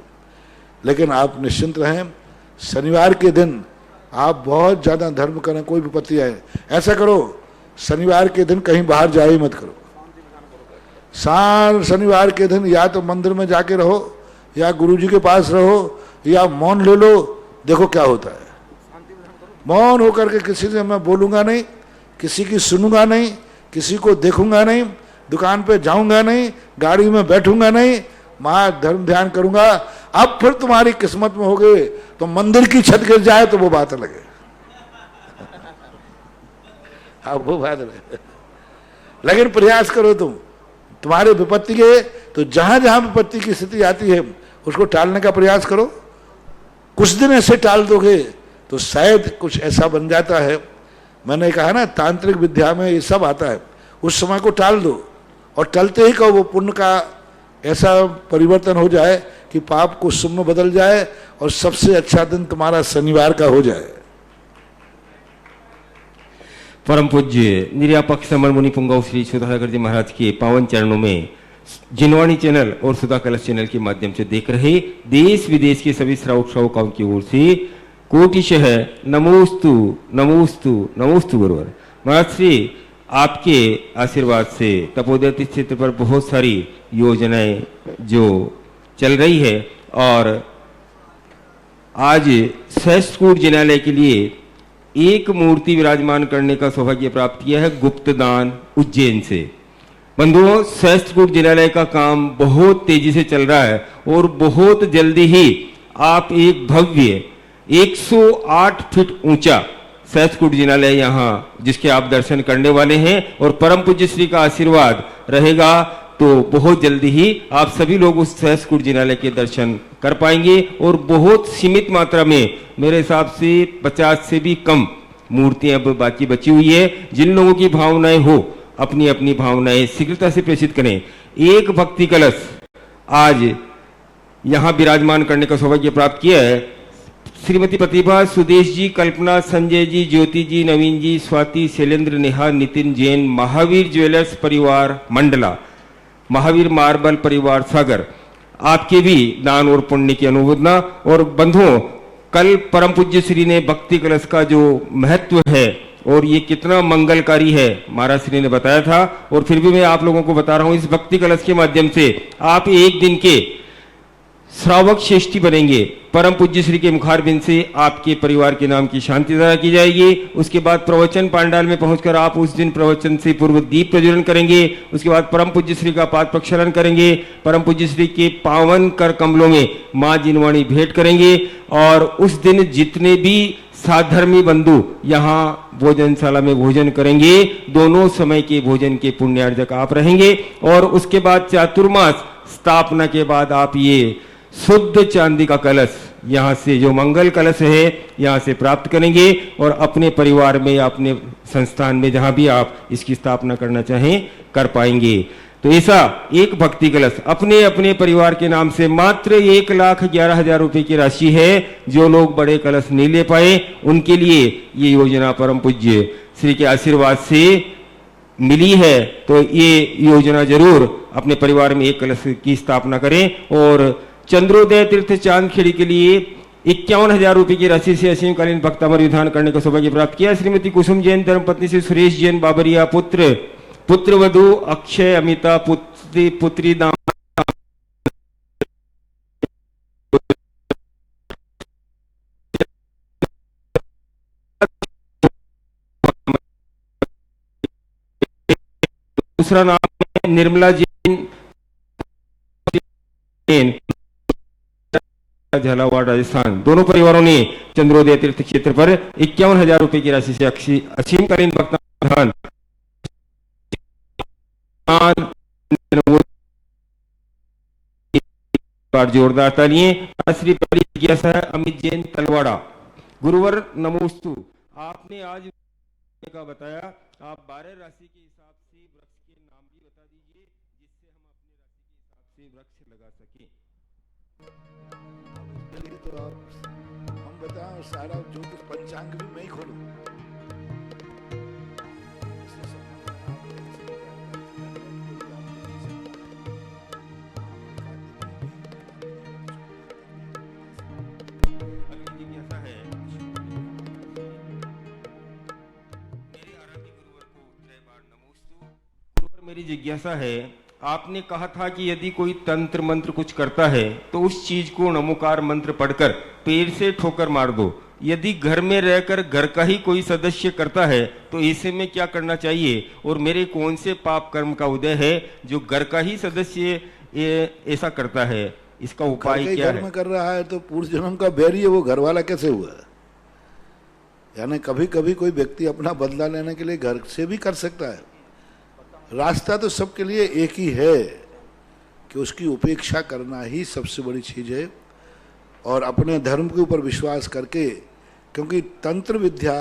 लेकिन आप निश्चिंत रहें, शनिवार के दिन आप बहुत ज़्यादा धर्म करें, कोई विपत्ति आए, ऐसा करो शनिवार के दिन कहीं बाहर जाए मत करो। सार शनिवार के दिन या तो मंदिर में जाके रहो या गुरुजी के पास रहो या मौन ले लो, देखो क्या होता है। मौन होकर के किसी से मैं बोलूँगा नहीं, किसी की सुनूंगा नहीं, किसी को देखूंगा नहीं, दुकान पे जाऊंगा नहीं, गाड़ी में बैठूंगा नहीं, मां धर्म ध्यान करूंगा। अब फिर तुम्हारी किस्मत में हो गए तो मंदिर की छत गिर जाए तो वो बात अलग है, अब वो बात अलग है। लेकिन प्रयास करो तुम्हारे विपत्ति के, तो जहां जहां विपत्ति की स्थिति आती है उसको टालने का प्रयास करो। कुछ दिन ऐसे टाल दोगे तो शायद कुछ ऐसा बन जाता है। मैंने कहा ना, तांत्रिक विद्या में ये सब आता है। उस समय को टाल दो और टलते ही कहो वो पुण्य का ऐसा परिवर्तन हो जाए कि पाप को सुख में बदल जाए और सबसे अच्छा दिन तुम्हारा शनिवार का हो जाए। परम पूज्य निर्यापक श्रमण मुनि पुंगव श्री सुधाकर जी महाराज के पावन चरणों में जिनवाणी चैनल और सुधा कलश चैनल के माध्यम से देख रहे देश विदेश के सभी श्रावक श्रावकाओं की ओर से कोटिशः नमोस्तु नमोस्तु नमोस्तु गुरुवर। महाराज श्री आपके आशीर्वाद से तपोदय क्षेत्र पर बहुत सारी योजनाएं जो चल रही है और आज सहस्त्रकूट जिनालय के लिए एक मूर्ति विराजमान करने का सौभाग्य प्राप्त किया है गुप्तदान उज्जैन से। बंधुओं, सहस्त्रकूट जिनालय का काम बहुत तेजी से चल रहा है और बहुत जल्दी ही आप एक भव्य 108 फीट ऊंचा सहस्त्रकूट जिनालय यहाँ जिसके आप दर्शन करने वाले हैं और परम पूज्य श्री का आशीर्वाद रहेगा तो बहुत जल्दी ही आप सभी लोग उस सहस्त्रकूट जिनालय के दर्शन कर पाएंगे और बहुत सीमित मात्रा में, मेरे हिसाब से 50 से भी कम मूर्तियां अब बाकी बची हुई है। जिन लोगों की भावनाएं हो अपनी अपनी भावनाएं शीघ्रता से प्रेषित करें। एक भक्ति कलश आज यहां विराजमान करने का सौभाग्य प्राप्त किया है श्रीमती प्रतिभा, सुदेश जी, कल्पना, संजय जी, ज्योति जी, नवीन जी, स्वाति, शैलेंद्र, नेहा, नितिन जैन, महावीर ज्वेलर्स परिवार मंडला, महावीर मार्बल परिवार सागर, आपके भी दान और पुण्य की अनुमोदना। और बंधुओं, कल परम पूज्य श्री ने भक्ति कलश का जो महत्व है और ये कितना मंगलकारी है महाराज श्री ने बताया था और फिर भी मैं आप लोगों को बता रहा हूं। इस भक्ति कलश के माध्यम से आप एक दिन के श्रावक श्रेष्ठी बनेंगे। परम पूज्य श्री के मुखारबिंद से आपके परिवार के नाम की शांति अदा की जाएगी। उसके बाद प्रवचन पांडाल में पहुंचकर आप उस दिन प्रवचन से पूर्व दीप प्रज्वलन करेंगे। उसके बाद परम पूज्य श्री का पाद प्रक्षालन करेंगे। परम पूज्य श्री के पावन कर कमलों में मां जिनवाणी भेंट करेंगे और उस दिन जितने भी साधर्मी बंधु यहाँ भोजनशाला में भोजन करेंगे दोनों समय के भोजन के पुण्यार्जक आप रहेंगे। और उसके बाद चातुर्मास स्थापना के बाद आप ये शुद्ध चांदी का कलश यहाँ से जो मंगल कलश है यहाँ से प्राप्त करेंगे और अपने परिवार में या अपने संस्थान में जहां भी आप इसकी स्थापना करना चाहें कर पाएंगे। तो ऐसा एक भक्ति कलश अपने अपने परिवार के नाम से मात्र 1,11,000 रुपए की राशि है। जो लोग बड़े कलश नहीं ले पाए उनके लिए ये योजना परम पूज्य श्री के आशीर्वाद से मिली है। तो ये योजना जरूर अपने परिवार में एक कलश की स्थापना करें। और चंद्रोदय तीर्थ चांदखेड़ी के लिए 51,000 रुपए की राशि से असीमकालीन भक्तामर विधान करने का सौभाग्य प्राप्त किया। श्रीमती कुसुम जैन धर्मपत्नी से सुरेश जैन बाबरिया पुत्र वधु अक्षय अमिता पुत्री दाम दूसरा नाम है निर्मला जैन झालावाड़ राजस्थान। दोनों परिवारों ने चंद्रोदय तीर्थ क्षेत्र पर 51,000 रुपए की राशि से असीमकालीन भक्तान जोरदार तालियां। श्री जिज्ञासा अमित जैन तलवाड़ा। गुरुवर नमोस्तु। आपने आज का बताया, आप 12 राशि के हिसाब से वृक्ष के नाम भी बता दीजिए जिससे हम अपने राशि के हिसाब से वृक्ष लगा सकें। तो हम बताएं सारा ज्योतिष पंचांग भी मैं ही खोलूं। अगली जिज्ञासा है मेरे आराध्य गुरुवर को जय बार नमोस्तु। गुरुवर मेरी जिज्ञासा है, आपने कहा था कि यदि कोई तंत्र मंत्र कुछ करता है तो उस चीज को नमोकार मंत्र पढ़कर पैर से ठोकर मार दो। यदि घर में रहकर घर का ही कोई सदस्य करता है तो ऐसे में क्या करना चाहिए और मेरे कौन से पाप कर्म का उदय है जो घर का ही सदस्य ऐसा करता है, इसका उपाय क्या है? में कर रहा है तो पूर्व जन्म का बैरी है, वो घर वाला कैसे हुआ? यानी कभी कभी कोई व्यक्ति अपना बदला लेने के लिए घर से भी कर सकता है। रास्ता तो सबके लिए एक ही है कि उसकी उपेक्षा करना ही सबसे बड़ी चीज है और अपने धर्म के ऊपर विश्वास करके, क्योंकि तंत्र विद्या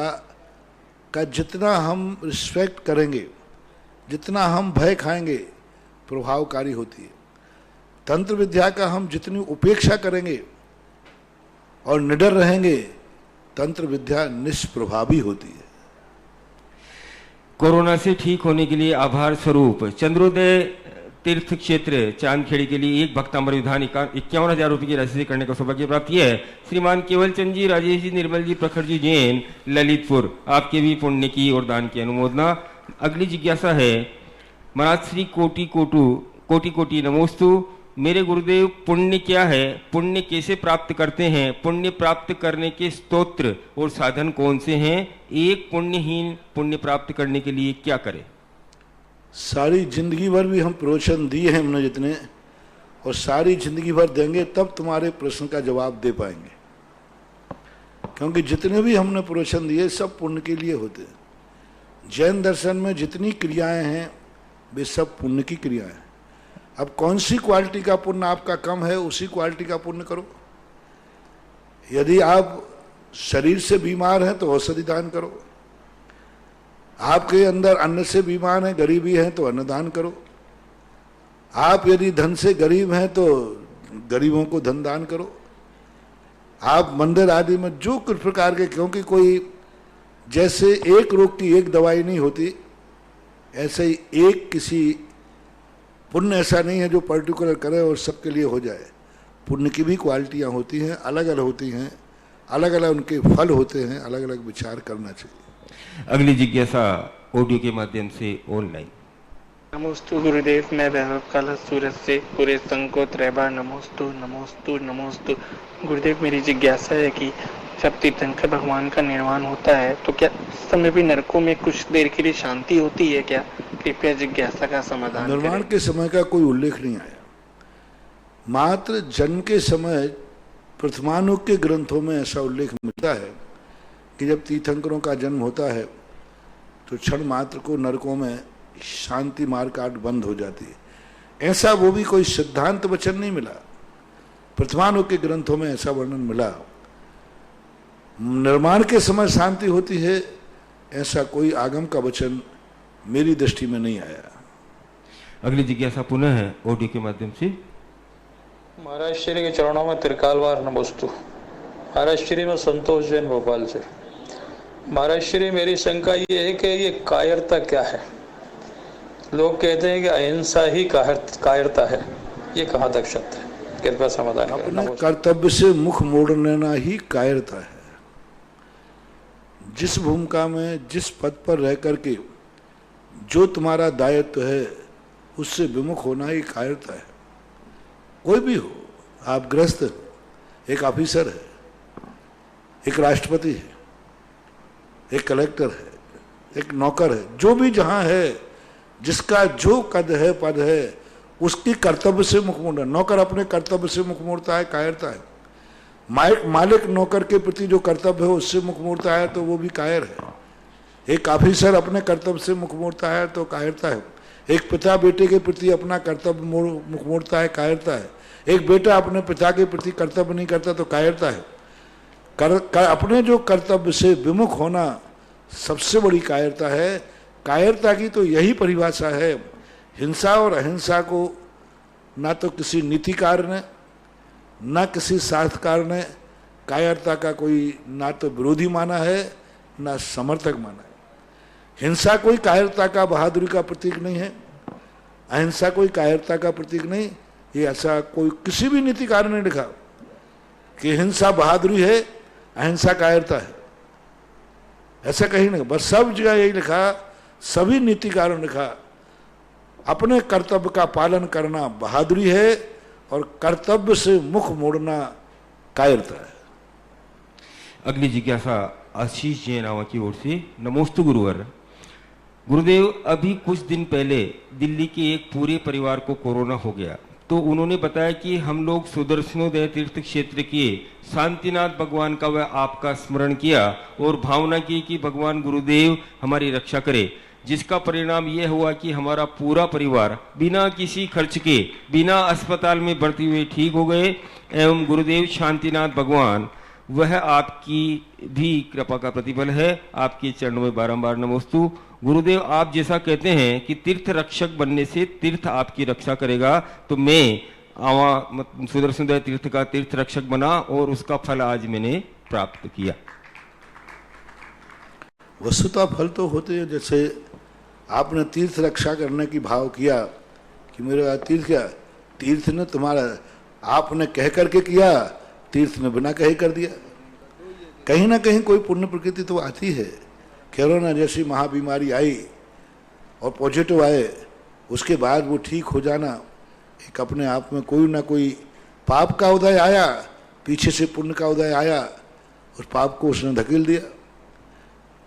का जितना हम रिस्पेक्ट करेंगे, जितना हम भय खाएंगे, प्रभावकारी होती है। तंत्र विद्या का हम जितनी उपेक्षा करेंगे और निडर रहेंगे, तंत्र विद्या निष्प्रभावी होती है। कोरोना से ठीक होने के लिए आभार स्वरूप चंद्रोदय तीर्थ क्षेत्र चांदखेड़ी के लिए एक भक्तांबर विधान 51,000 रुपये की राशि से करने का सौभाग्य प्राप्त किया है। श्रीमान केवल चंद जी, राजेश जी, निर्मल जी, प्रखर जी जैन, ललितपुर, आपके भी पुण्य की और दान की अनुमोदना। अगली जिज्ञासा है महाराज श्री कोटि कोटि नमोस्तु। मेरे गुरुदेव, पुण्य क्या है, पुण्य कैसे प्राप्त करते हैं, पुण्य प्राप्त करने के स्तोत्र और साधन कौन से हैं, एक पुण्यहीन पुण्य प्राप्त करने के लिए क्या करे? सारी जिंदगी भर भी हम प्रवचन दिए हैं हमने जितने, और सारी जिंदगी भर देंगे तब तुम्हारे प्रश्न का जवाब दे पाएंगे, क्योंकि जितने भी हमने प्रवचन दिए सब पुण्य के लिए होते हैं। जैन दर्शन में जितनी क्रियाएं हैं वे सब पुण्य की क्रियाएं हैं। अब कौन सी क्वालिटी का पुण्य आपका कम है, उसी क्वालिटी का पुण्य करो। यदि आप शरीर से बीमार हैं तो औषधि दान करो, आपके अंदर अन्न से बीमार हैं, गरीबी है तो अन्नदान करो, आप यदि धन से गरीब हैं तो गरीबों को धन दान करो। आप मंदिर आदि में जो कुछ प्रकार के, क्योंकि कोई जैसे एक रोग की एक दवाई नहीं होती, ऐसे ही एक किसी पुण्य ऐसा नहीं है जो पर्टिकुलर करे और सबके लिए हो जाए। पुण्य की भी क्वालिटियाँ होती हैं, अलग अलग होती हैं, अलग अलग उनके फल होते हैं, अलग अलग विचार करना चाहिए। अगली जिज्ञासा ऑडियो के माध्यम से ऑनलाइन। नमोस्तु गुरुदेव, मैं वैभव काला सूरत से पूरे संघ को त्रैबार नमोस्तु नमोस्तु नमोस्तु। गुरुदेव, मेरी जिज्ञासा है कि जब तीर्थंकर भगवान का निर्वाण होता है तो क्या उस समय भी नरकों में कुछ देर के लिए शांति होती है क्या? कृपया जिज्ञासा का समाधान। निर्वाण के समय का कोई उल्लेख नहीं आया, मात्र जन्म के समय प्रथमानुग के ग्रंथों में ऐसा उल्लेख मिलता है कि जब तीर्थंकरों का जन्म होता है तो क्षण मात्र को नरकों में शांति मार्काट बंद हो जाती है। ऐसा वो भी कोई सिद्धांत वचन नहीं मिला, प्रथमानुग के ग्रंथों में ऐसा वर्णन मिला। निर्माण के समय शांति होती है, ऐसा कोई आगम का वचन मेरी दृष्टि में नहीं आया। अगली जिज्ञासा पुनः है ऑडियो के माध्यम से। महाराज श्री के चरणों में त्रिकालवार नमोस्तु। महाराज श्री में संतोष जैन भोपाल से। महाराज श्री, मेरी शंका ये है कि ये कायरता क्या है? लोग कहते हैं कि अहिंसा ही कायरता है, ये कहाँ तक सत्य है? कृपया समाधान करें। अपने कर्तव्य से मुख मोड़ लेना ही कायरता है। जिस भूमिका में, जिस पद पर रह करके जो तुम्हारा दायित्व है उससे विमुख होना ही कायरता है। कोई भी हो, आप गृहस्थ, एक ऑफिसर है, एक राष्ट्रपति है, एक कलेक्टर है, एक नौकर है, जो भी जहां है, जिसका जो कद है, पद है, उसकी कर्तव्य से मुख मोड़ना। नौकर अपने कर्तव्य से मुख मोड़ता है, कायरता है। मालिक नौकर के प्रति जो कर्तव्य है उससे मुख मोड़ता है तो वो भी कायर है। एक ऑफिसर अपने कर्तव्य से मुख मोड़ता है तो कायरता है। एक पिता बेटे के प्रति अपना कर्तव्य मुख मोड़ता है, कायरता है। एक बेटा अपने पिता के प्रति कर्तव्य नहीं करता तो कायरता है। अपने जो कर्तव्य से विमुख होना सबसे बड़ी कायरता है। कायरता की तो यही परिभाषा है। हिंसा और अहिंसा को ना तो किसी नीतिकार ने, ना किसी शास्त्रकार ने कायरता का कोई ना तो विरोधी माना है, ना समर्थक माना है। हिंसा कोई कायरता का, बहादुरी का प्रतीक नहीं है। अहिंसा कोई कायरता का प्रतीक नहीं। ये ऐसा कोई किसी भी नीतिकार ने लिखा कि हिंसा बहादुरी है, अहिंसा कायरता है, ऐसा कहीं नहीं। बस सब जगह यही लिखा, सभी नीतिकारों ने लिखा अपने कर्तव्य का पालन करना बहादुरी है और कर्तव्य से मुख मोड़ना कायरता है। अगली जिज्ञासा आशीष जैन की ओर से। नमोस्तु गुरुवर। गुरुदेव, अभी कुछ दिन पहले दिल्ली के एक पूरे परिवार को कोरोना हो गया तो उन्होंने बताया कि हम लोग सुदर्शनोदय तीर्थ क्षेत्र के शांतिनाथ भगवान का वह आपका स्मरण किया और भावना की कि भगवान गुरुदेव हमारी रक्षा करे, जिसका परिणाम यह हुआ कि हमारा पूरा परिवार बिना किसी खर्च के, बिना अस्पताल में भर्ती हुए ठीक हो गए। एवं गुरुदेव शांतिनाथ भगवान वह आपकी भी कृपा का प्रतिफल है। आपके चरणों में बारंबार नमोस्तु। गुरुदेव, आप जैसा कहते हैं कि तीर्थ रक्षक बनने से तीर्थ आपकी रक्षा करेगा, तो मैं सुदर्शनोदय तीर्थ का तीर्थ रक्षक बना और उसका फल आज मैंने प्राप्त किया। वस्तुतः फल तो होते हैं। जैसे आपने तीर्थ रक्षा करने की भाव किया कि मेरा तीर्थ क्या, तीर्थ ने तुम्हारा आपने कह करके किया, तीर्थ ने बिना कहे कर दिया। कहीं ना कहीं कोई पुण्य प्रकृति तो आती है। कोरोना जैसी महाबीमारी आई और पॉजिटिव आए, उसके बाद वो ठीक हो जाना एक अपने आप में कोई ना कोई पाप का उदय आया, पीछे से पुण्य का उदय आया, उस पाप को उसने धकेल दिया।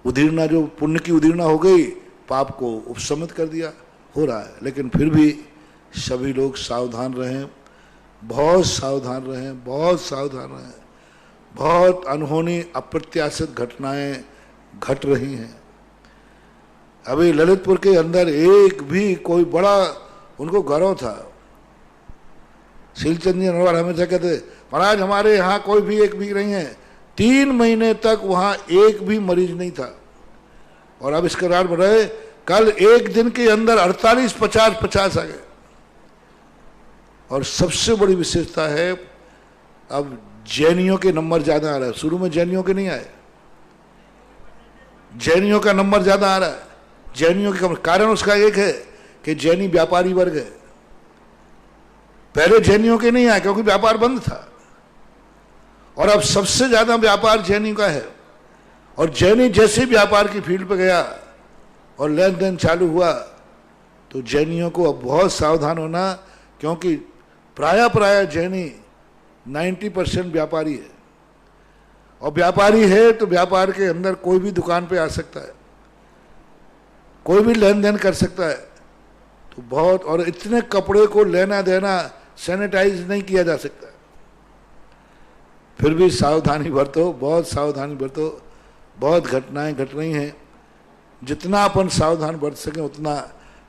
उदीर्णा जो पुण्य की उदीर्णा हो गई, पाप को उपशमित कर दिया, हो रहा है। लेकिन फिर भी सभी लोग सावधान रहें, बहुत सावधान रहें, बहुत सावधान रहें। बहुत अनहोनी अप्रत्याशित घटनाएं घट रही हैं। अभी ललितपुर के अंदर एक भी कोई बड़ा उनको गौरव था। शीलचंद जी अनवर हमेशा कहते महाराज हमारे यहाँ कोई भी एक भी नहीं है। 3 महीने तक वहाँ एक भी मरीज नहीं था और अब इसके रार बढ़ रहे, कल एक दिन के अंदर 48 50 आ गए। और सबसे बड़ी विशेषता है अब जैनियों के नंबर ज्यादा आ रहा है। शुरू में जैनियों के नहीं आए, जैनियों का नंबर ज्यादा आ रहा है। जैनियों के कारण उसका एक है कि जैनी व्यापारी वर्ग है। पहले जैनियों के नहीं आए क्योंकि व्यापार बंद था, और अब सबसे ज्यादा व्यापार जैनी का है। और जैनी जैसे व्यापार की फील्ड पे गया और लेन देन चालू हुआ, तो जैनियों को अब बहुत सावधान होना, क्योंकि प्राय जैनी 90% व्यापारी है। और व्यापारी है तो व्यापार के अंदर कोई भी दुकान पे आ सकता है, कोई भी लेन देन कर सकता है। तो बहुत, और इतने कपड़े को लेना देना सैनिटाइज नहीं किया जा सकता। फिर भी सावधानी बरतो, बहुत सावधानी बरतो। बहुत घटनाएं घट रही हैं, जितना अपन सावधान बरत सकें उतना।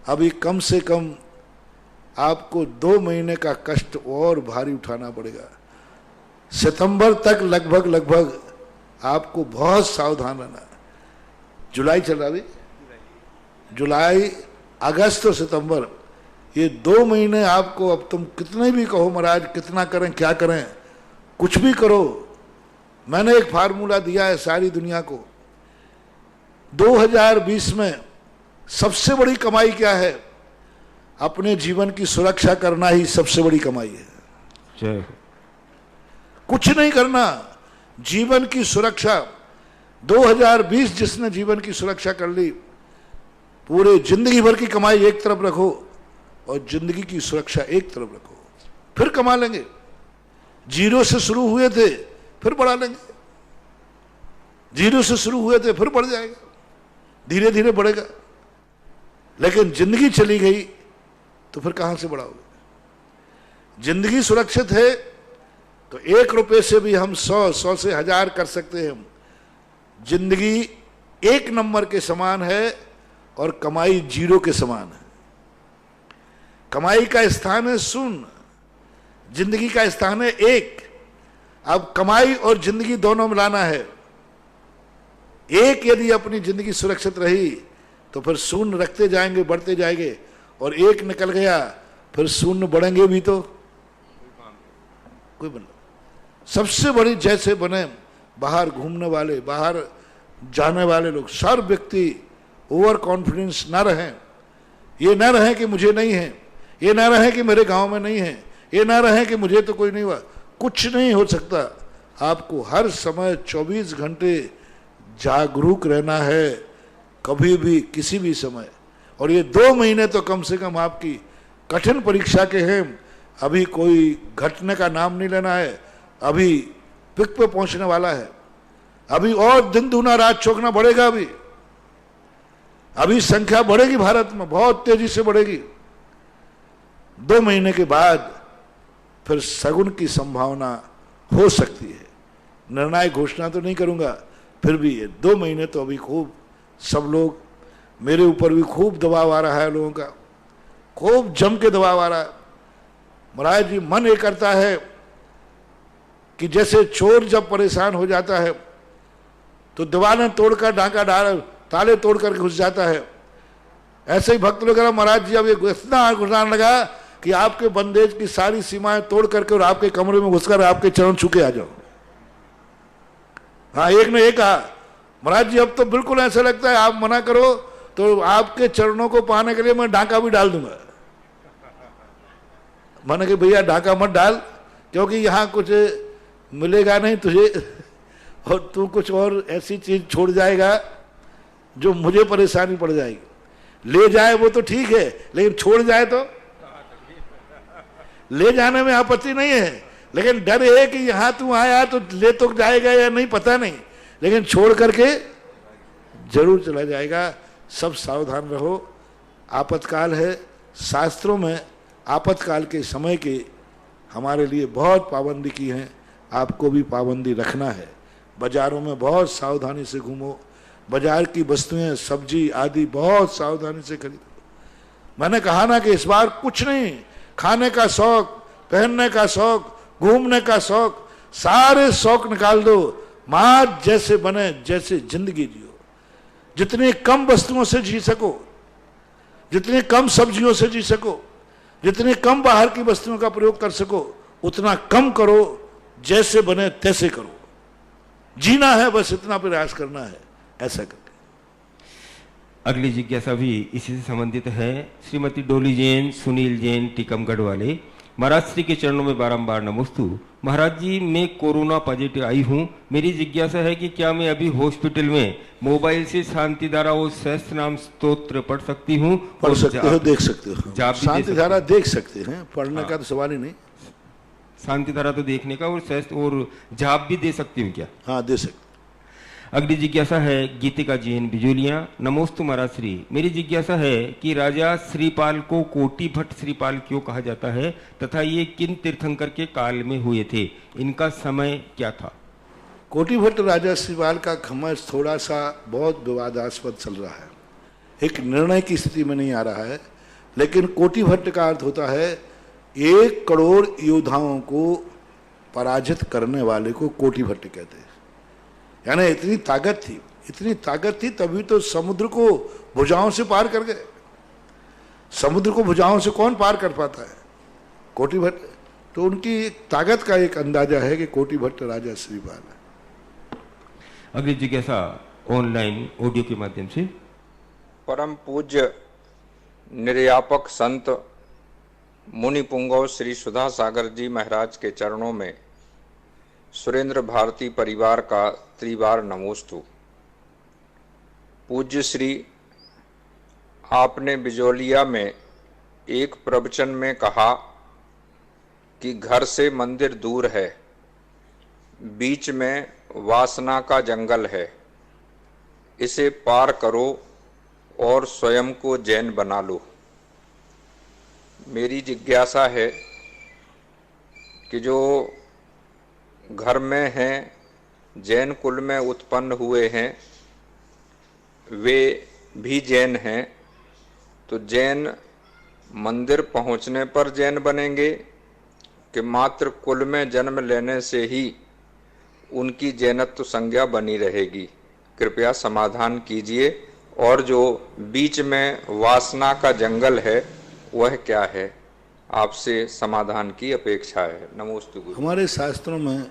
अभी कम से कम आपको 2 महीने का कष्ट और भारी उठाना पड़ेगा। सितंबर तक लगभग आपको बहुत सावधान रहना। जुलाई चल रहा, अभी जुलाई, अगस्त और सितंबर, ये 2 महीने आपको, अब तुम कितने भी कहो महाराज कितना करें क्या करें, कुछ भी करो। मैंने एक फार्मूला दिया है सारी दुनिया को। 2020 में सबसे बड़ी कमाई क्या है? अपने जीवन की सुरक्षा करना ही सबसे बड़ी कमाई है। जय हो। कुछ नहीं करना, जीवन की सुरक्षा। 2020 जिसने जीवन की सुरक्षा कर ली, पूरे जिंदगी भर की कमाई एक तरफ रखो और जिंदगी की सुरक्षा एक तरफ रखो, फिर कमा लेंगे। 0 से शुरू हुए थे फिर बढ़ा लेंगे, 0 से शुरू हुए थे फिर बढ़ जाएगा, धीरे धीरे बढ़ेगा। लेकिन जिंदगी चली गई तो फिर कहां से बढ़ाओगे? जिंदगी सुरक्षित है तो 1 रुपए से भी हम 100 से 1000 कर सकते हैं। जिंदगी 1 नंबर के समान है और कमाई 0 के समान है। कमाई का स्थान है 0, जिंदगी का स्थान है 1। अब कमाई और जिंदगी दोनों मिलाना है। 1 यदि अपनी जिंदगी सुरक्षित रही तो फिर 0 रखते जाएंगे, बढ़ते जाएंगे, और 1 निकल गया फिर 0 बढ़ेंगे भी तो कोई बन। सबसे बड़ी जैसे बने बाहर घूमने वाले, बाहर जाने वाले लोग, सब व्यक्ति ओवर कॉन्फिडेंस ना रहें। ये ना रहे कि मुझे नहीं है, ये ना रहे कि मेरे गांव में नहीं है, ये ना रहे कि मुझे तो कोई नहीं हुआ। कुछ नहीं हो सकता। आपको हर समय 24 घंटे जागरूक रहना है, कभी भी किसी भी समय। और ये 2 महीने तो कम से कम आपकी कठिन परीक्षा के हैं। अभी कोई घटने का नाम नहीं लेना है, अभी पिक पे पहुंचने वाला है। अभी और दिन दूना रात चौगुना बढ़ेगा। अभी संख्या बढ़ेगी भारत में, बहुत तेजी से बढ़ेगी। 2 महीने के बाद फिर सगुन की संभावना हो सकती है। निर्णायक घोषणा तो नहीं करूंगा, फिर भी ये 2 महीने तो अभी खूब सब लोग, मेरे ऊपर भी खूब दबाव आ रहा है, लोगों का खूब जम के दबाव आ रहा है। महाराज जी, मन ये करता है कि जैसे चोर जब परेशान हो जाता है तो दीवारें तोड़कर, डाका डाल, ताले तोड़कर घुस जाता है, ऐसे ही भक्त लोग कह रहा महाराज जी अब ये इतना घुसाने लगा कि आपके बंदेज की सारी सीमाएं तोड़ करके और आपके कमरे में घुसकर आपके चरण छू के आ जाओ। हाँ, एक ने ये कहा महाराज जी अब तो बिल्कुल ऐसा लगता है आप मना करो तो आपके चरणों को पाने के लिए मैं डाका भी डाल दूंगा। मैंने कहा भैया डाका मत डाल, क्योंकि यहाँ कुछ मिलेगा नहीं तुझे, और तू कुछ और ऐसी चीज छोड़ जाएगा जो मुझे परेशानी पड़ जाएगी। ले जाए वो तो ठीक है, लेकिन छोड़ जाए तो, ले जाने में आपत्ति नहीं है, लेकिन डर है कि यहां तू आया तो ले तो जाएगा या नहीं पता नहीं, लेकिन छोड़ करके जरूर चला जाएगा। सब सावधान रहो, आपातकाल है। शास्त्रों में आपातकाल के समय के हमारे लिए बहुत पाबंदी की है, आपको भी पाबंदी रखना है। बाजारों में बहुत सावधानी से घूमो, बाजार की वस्तुएं सब्जी आदि बहुत सावधानी से खरीदो। मैंने कहा ना कि इस बार कुछ नहीं, खाने का शौक, पहनने का शौक, घूमने का शौक, सारे शौक निकाल दो। मां जैसे बने, जैसे जिंदगी जियो, जितनी कम वस्तुओं से जी सको, जितनी कम सब्जियों से जी सको, जितनी कम बाहर की वस्तुओं का प्रयोग कर सको, उतना कम करो, जैसे बने तैसे करो। जीना है, बस इतना प्रयास करना है, ऐसा करके। अगली जिज्ञासा भी इसी से संबंधित है। श्रीमती डोली जैन, सुनील जैन, टीकमगढ़ वाले। महाराज श्री के चरणों में बारंबार नमोस्तु। महाराज जी, मैं कोरोना पॉजिटिव आई हूँ। मेरी जिज्ञासा है कि क्या मैं अभी हॉस्पिटल में मोबाइल से शांति धारा और सहस्त्र नाम स्तोत्र पढ़ सकती हूँ? पढ़ सकते हो, देख सकते हो, शांति धारा देख सकते हैं, पढ़ने हाँ। का तो सवाल ही नहीं। शांति धारा तो देखने का, और सहस्त्र और जाप भी दे सकती हूँ क्या? हाँ, दे सकते। अगली जिज्ञासा है गीतिका जैन बिजोलिया। नमोस्तु महाराज श्री, मेरी जिज्ञासा है कि राजा श्रीपाल को कोटि भट्ट श्रीपाल क्यों कहा जाता है तथा ये किन तीर्थंकर के काल में हुए थे? इनका समय क्या था? कोटि भट्ट राजा श्रीपाल का समय थोड़ा सा बहुत विवादास्पद चल रहा है, एक निर्णय की स्थिति में नहीं आ रहा है, लेकिन कोटि भट्ट का अर्थ होता है 1 करोड़ योद्धाओं को पराजित करने वाले को कोटि भट्ट कहते हैं। यानी इतनी ताकत थी, तभी तो समुद्र को भुजाओं से पार कर गए। समुद्र को भुजाओं से कौन पार कर पाता है? कोटि भट्ट। तो उनकी ताकत का एक अंदाजा है कि कोटि भट्ट राजा श्रीपाल है। अगली जिज्ञासा ऑनलाइन ऑडियो के माध्यम से। परम पूज्य निर्यापक संत मुनि पुंगव श्री सुधा सागर जी महाराज के चरणों में सुरेंद्र भारती परिवार का त्रिवार नमोस्तु। पूज्य श्री, आपने बिजोलिया में एक प्रवचन में कहा कि घर से मंदिर दूर है, बीच में वासना का जंगल है, इसे पार करो और स्वयं को जैन बना लो। मेरी जिज्ञासा है कि जो घर में हैं, जैन कुल में उत्पन्न हुए हैं, वे भी जैन हैं, तो जैन मंदिर पहुंचने पर जैन बनेंगे कि मात्र कुल में जन्म लेने से ही उनकी जैनत्व संज्ञा बनी रहेगी? कृपया समाधान कीजिए। और जो बीच में वासना का जंगल है वह क्या है? आपसे समाधान की अपेक्षा है। नमोस्तु गुरु। हमारे शास्त्रों में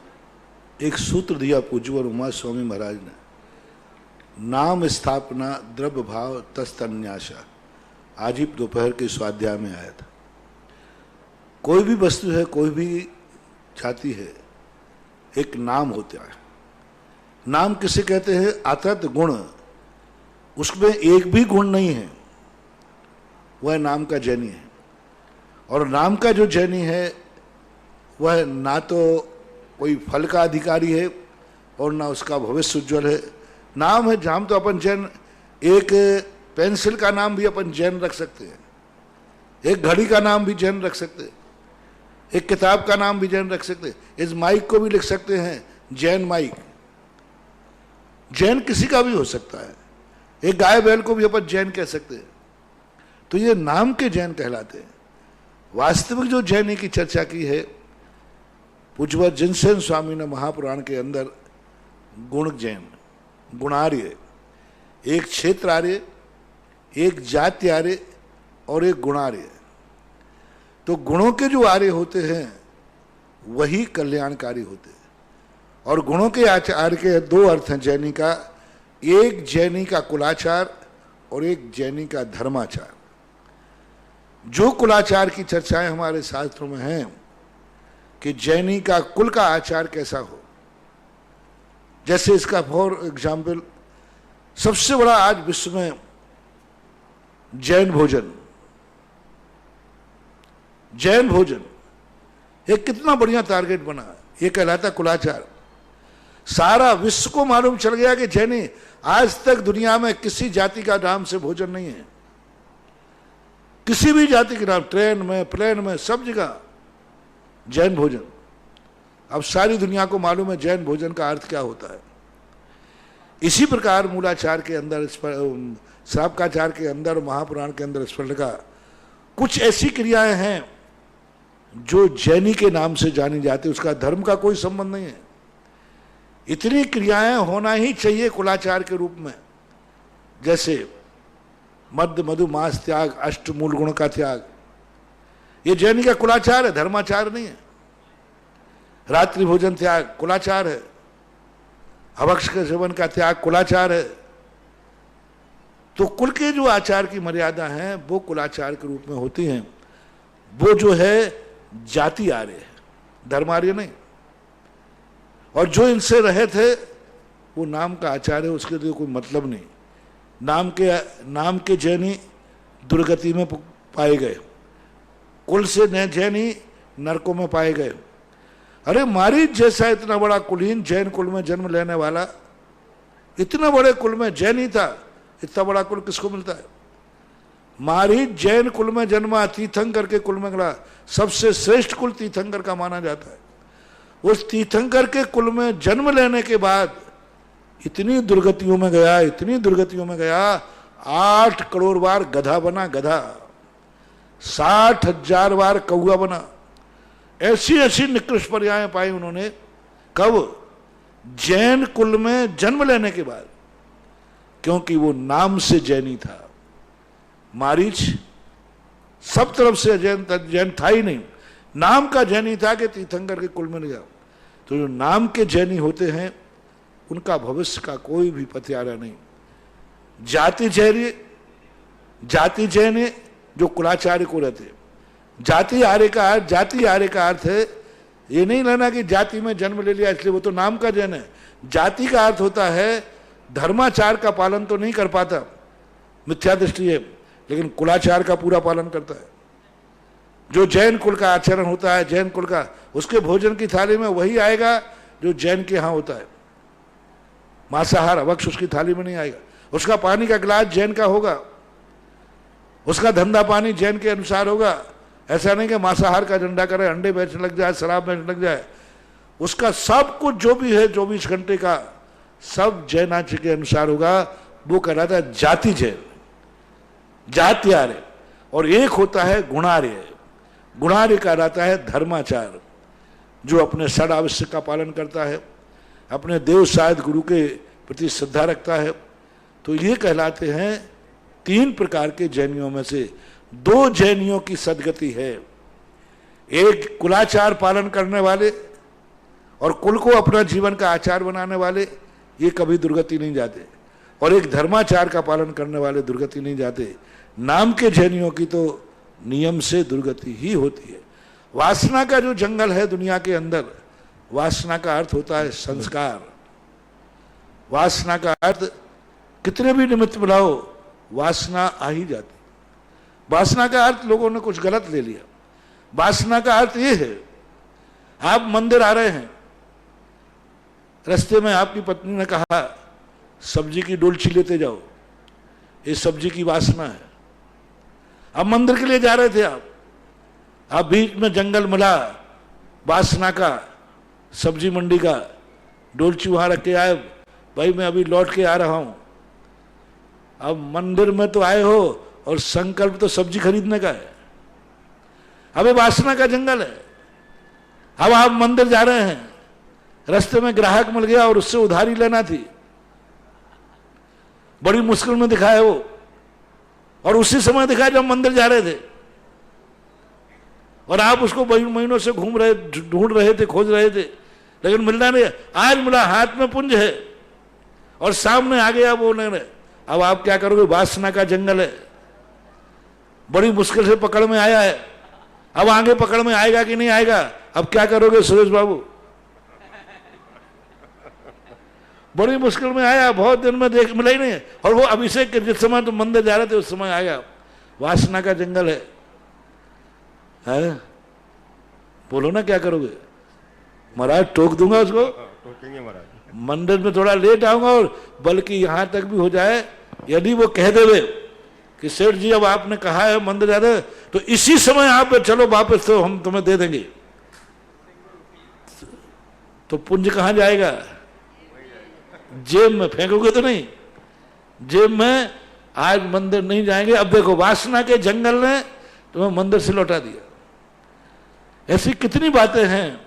एक सूत्र दिया पूज्यवर उमा स्वामी महाराज ने, नाम स्थापना द्रव्य भाव तस्तन्यासा। आज ही दोपहर के स्वाध्याय में आया था। कोई भी वस्तु है, कोई भी जाति है, एक नाम होता है। नाम किसे कहते हैं? अतत गुण। उसमें एक भी गुण नहीं है, वह नाम का जैनी है। और नाम का जो जैनी है वह ना तो कोई फल का अधिकारी है और ना उसका भविष्य उज्ज्वल है। नाम है, जहाँ तो अपन जैन, एक पेंसिल का नाम भी अपन जैन रख सकते हैं, एक घड़ी का नाम भी जैन रख सकते हैं, एक किताब का नाम भी जैन रख सकते हैं। इस माइक को भी लिख सकते हैं जैन माइक। जैन किसी का भी हो सकता है। एक गाय बैल को भी अपन जैन कह सकते हैं। तो ये नाम के जैन कहलाते हैं। वास्तविक जो जैनी की चर्चा की है पूज्यवर जिनसेन स्वामी ने महापुराण के अंदर, गुण जैन, गुणार्य, एक क्षेत्र आर्य, एक जाति आर्य और एक गुणार्य। तो गुणों के जो आर्य होते हैं वही कल्याणकारी होते हैं। और गुणों के आचार्य के 2 अर्थ हैं जैनी का, एक जैनी का कुलाचार और एक जैनी का धर्माचार। जो कुलाचार की चर्चाएं हमारे शास्त्रों में हैं कि जैनी का कुल का आचार कैसा हो, जैसे इसका फॉर एग्जाम्पल सबसे बड़ा आज विश्व में जैन भोजन, जैन भोजन एक कितना बढ़िया टारगेट बना है, ये कहलाता कुलाचार। सारा विश्व को मालूम चल गया कि जैनी आज तक दुनिया में किसी जाति का नाम से भोजन नहीं है, किसी भी जाति के नाम, ट्रेन में, प्लेन में, सब जगह जैन भोजन। अब सारी दुनिया को मालूम है जैन भोजन का अर्थ क्या होता है। इसी प्रकार मूलाचार के अंदर, श्रावकाचार के अंदर, महापुराण के अंदर स्फटिका कुछ ऐसी क्रियाएं हैं जो जैनी के नाम से जानी जाती, उसका धर्म का कोई संबंध नहीं है। इतनी क्रियाएं होना ही चाहिए कुलाचार के रूप में, जैसे मध्य मधु मास त्याग, अष्ट मूल गुण का त्याग, ये जैनी का कुलाचार है, धर्माचार नहीं है। रात्रि भोजन त्याग कुलाचार है, अभक्ष के सेवन का त्याग कुलाचार है। तो कुल के जो आचार की मर्यादा है वो कुलाचार के रूप में होती हैं। वो जो है जाति आर्य है, धर्मार्य नहीं। और जो इनसे रहे थे वो नाम का आचार है, उसके लिए कोई मतलब नहीं। नाम के जैनी दुर्गति में पाए गए, कुल से न जैनी नरकों में पाए गए। अरे मारीच जैसा इतना बड़ा कुलीन जैन कुल में जन्म लेने वाला, इतने बड़े कुल में जैन ही था, इतना बड़ा कुल किसको मिलता है। मारीच जैन कुल में जन्मा, तीर्थंकर के कुल में गया, सबसे श्रेष्ठ कुल तीर्थंकर का माना जाता है। उस तीर्थंकर के कुल में जन्म लेने के बाद इतनी दुर्गतियों में गया, इतनी दुर्गतियों में गया, 8 करोड़ बार गधा बना, गधा 60,000 बार कौआ बना। ऐसी ऐसी निकृष्ट पर्यायें पाई उन्होंने, कब? जैन कुल में जन्म लेने के बाद, क्योंकि वो नाम से जैनी था। मारीच सब तरफ से जैन था ही नहीं, नाम का जैनी था कि तीर्थंकर के कुल में गया। तो जो नाम के जैनी होते हैं उनका भविष्य का कोई भी पत्यारा नहीं। जाति जैन जो कुलाचार्य को रहते, जाति आर्य का अर्थ है ये नहीं लेना कि जाति में जन्म ले लिया इसलिए वो तो नाम का जैन है। जाति का अर्थ होता है धर्माचार का पालन तो नहीं कर पाता, मिथ्या दृष्टि है, लेकिन कुलाचार का पूरा पालन करता है। जो जैन कुल का आचरण होता है, जैन कुल का, उसके भोजन की थाली में वही आएगा जो जैन के यहाँ होता है। मांसाहार अवक्ष उसकी थाली में नहीं आएगा। उसका पानी का गिलास जैन का होगा, उसका धंधा पानी जैन के अनुसार होगा। ऐसा नहीं कि मांसाहार का झंडा करे, अंडे बेचने लग जाए, शराब बेचने लग जाए। उसका सब कुछ जो भी है 24 घंटे का सब जैन आचार्य के अनुसार होगा। वो कहलाता है जाति जैन, जाति आर्य। और एक होता है गुणार्य, गुणार्य कहलाता है धर्माचार, जो अपने षड आवश्यक का पालन करता है, अपने देव शायद गुरु के प्रति श्रद्धा रखता है। तो ये कहलाते हैं 3 प्रकार के जैनियों में से 2 जैनियों की सदगति है। एक कुलाचार पालन करने वाले और कुल को अपना जीवन का आचार बनाने वाले, ये कभी दुर्गति नहीं जाते। और एक धर्माचार का पालन करने वाले दुर्गति नहीं जाते। नाम के जैनियों की तो नियम से दुर्गति ही होती है। वासना का जो जंगल है दुनिया के अंदर, वासना का अर्थ होता है संस्कार। वासना का अर्थ कितने भी निमित्त मिलाओ, वासना आ ही जाती। वासना का अर्थ लोगों ने कुछ गलत ले लिया। वासना का अर्थ ये है, आप मंदिर आ रहे हैं, रास्ते में आपकी पत्नी ने कहा सब्जी की डोलची लेते जाओ, ये सब्जी की वासना है। अब मंदिर के लिए जा रहे थे आप बीच में जंगल मिला वासना का, सब्जी मंडी का, डोलची वहां रख के आए, भाई मैं अभी लौट के आ रहा हूं। अब मंदिर में तो आए हो और संकल्प तो सब्जी खरीदने का है। अब ये वासना का जंगल है। अब आप मंदिर जा रहे हैं, रास्ते में ग्राहक मिल गया और उससे उधारी लेना थी, बड़ी मुश्किल में दिखा है वो, और उसी समय दिखा जब मंदिर जा रहे थे, और आप उसको महीनों से ढूंढ रहे थे, खोज रहे थे, लेकिन मिलना नहीं। आज मिला, हाथ में पुंज है और सामने आ गया वो नहीं। अब आप क्या करोगे? वासना का जंगल है। बड़ी मुश्किल से पकड़ में आया है, अब आगे पकड़ में आएगा कि नहीं आएगा, अब क्या करोगे सुरेश बाबू? बड़ी मुश्किल में आया, बहुत दिन में देख मिला ही नहीं। और वो अभिषेक के जिस समय तुम मंदिर जा रहे थे उस समय आया। वासना का जंगल है? बोलो ना क्या करोगे? महाराज टोक दूंगा उसको, टोकेंगे महाराज। मंदिर में थोड़ा लेट आऊंगा, और बल्कि यहां तक भी हो जाए यदि वो कह देवे कि सेठ जी अब आपने कहा है मंदिर जा रहे, तो इसी समय आप चलो वापस, तो हम तुम्हें दे देंगे, तो पुंज कहां जाएगा? जेब में फेंकोगे तो नहीं, जेब में। आज मंदिर नहीं जाएंगे। अब देखो वासना के जंगल ने तुम्हें मंदिर से लौटा दिया। ऐसी कितनी बातें हैं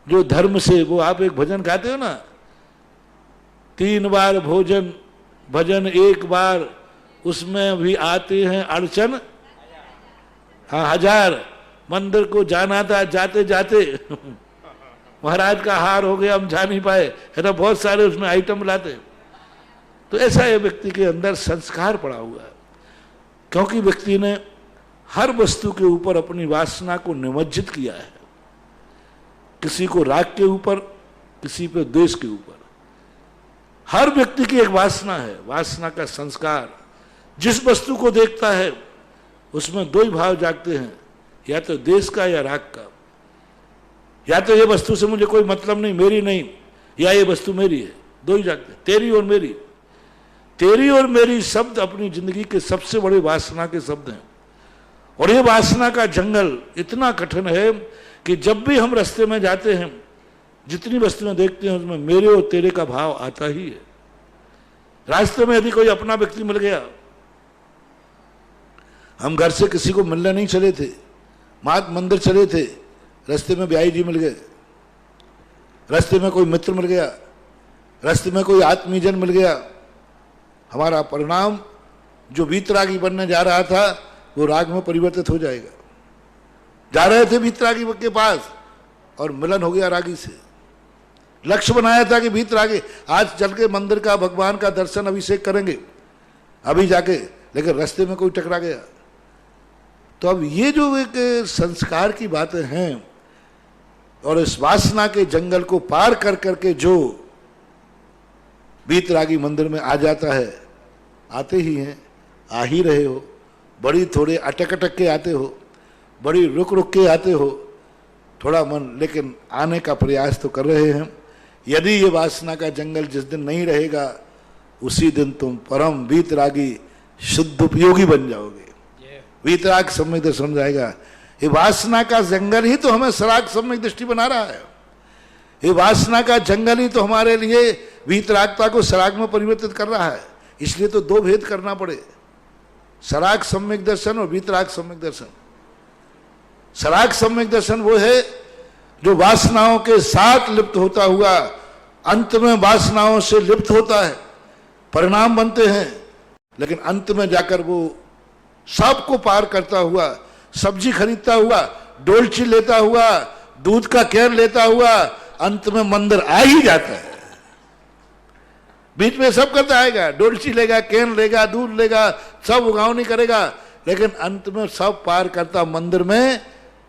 जो धर्म से, वो आप एक भजन गाते हो ना, 3 बार भोजन भजन 1 बार, उसमें भी आते हैं अड़चन, हाँ 1000। मंदिर को जाना था, जाते जाते महाराज का हार हो गया, हम जा नहीं पाए, है ना, बहुत सारे उसमें आइटम लाते। तो ऐसा ये व्यक्ति के अंदर संस्कार पड़ा हुआ है, क्योंकि व्यक्ति ने हर वस्तु के ऊपर अपनी वासना को निमज्जित किया है। किसी को राग के ऊपर, किसी पे द्वेष के ऊपर। हर व्यक्ति की एक वासना है, वासना का संस्कार। जिस वस्तु को देखता है उसमें 2 ही भाव जागते हैं, या तो द्वेष का या राग का। या तो ये वस्तु से मुझे कोई मतलब नहीं, मेरी नहीं, या ये वस्तु मेरी है, 2 ही जागते, तेरी और मेरी। तेरी और मेरी शब्द अपनी जिंदगी के सबसे बड़े वासना के शब्द हैं। और ये वासना का जंगल इतना कठिन है कि जब भी हम रास्ते में जाते हैं, जितनी वस्तुएं देखते हैं उसमें मेरे और तेरे का भाव आता ही है। रास्ते में यदि कोई अपना व्यक्ति मिल गया, हम घर से किसी को मिलने नहीं चले थे, मात मंदिर चले थे, रास्ते में ब्याई जी मिल गए, रास्ते में कोई मित्र मिल गया, रास्ते में कोई आत्मीजन मिल गया, हमारा परिणाम जो वीतरागी बनने जा रहा था वो राग में परिवर्तित हो जाएगा। जा रहे थे वीतरागी के पास और मिलन हो गया रागी से। लक्ष्य बनाया था कि वीतरागी आज चल के मंदिर का, भगवान का दर्शन अभिषेक करेंगे अभी जाके, लेकिन रास्ते में कोई टकरा गया। तो अब ये जो एक संस्कार की बातें हैं, और इस वासना के जंगल को पार कर करके जो वीतरागी मंदिर में आ जाता है, आते ही हैं, आ ही रहे हो, बड़ी थोड़े अटक अटक के आते हो, बड़ी रुक रुक के आते हो, थोड़ा मन, लेकिन आने का प्रयास तो कर रहे हैं। यदि ये वासना का जंगल जिस दिन नहीं रहेगा, उसी दिन तुम परम वीतरागी शुद्ध उपयोगी बन जाओगे। वीतराग सम्यक दर्शन जाएगा। ये वासना का जंगल ही तो हमें सराग सम्यक दृष्टि बना रहा है। ये वासना का जंगल ही तो हमारे लिए वीतरागता को सराग में परिवर्तित कर रहा है। इसलिए तो 2 भेद करना पड़े, सराग सम्यक दर्शन और वीतराग सम्यक दर्शन। सराग सम्यक दर्शन वो है जो वासनाओं के साथ लिप्त होता हुआ अंत में वासनाओं से लिप्त होता है, परिणाम बनते हैं, लेकिन अंत में जाकर वो सबको पार करता हुआ, सब्जी खरीदता हुआ, डोलची लेता हुआ, दूध का कैन लेता हुआ, अंत में मंदिर आ ही जाता है। बीच में सब करता आएगा, डोलची लेगा, कैन लेगा, दूध लेगा, सब उगावनी करेगा, लेकिन अंत में सब पार करता मंदिर में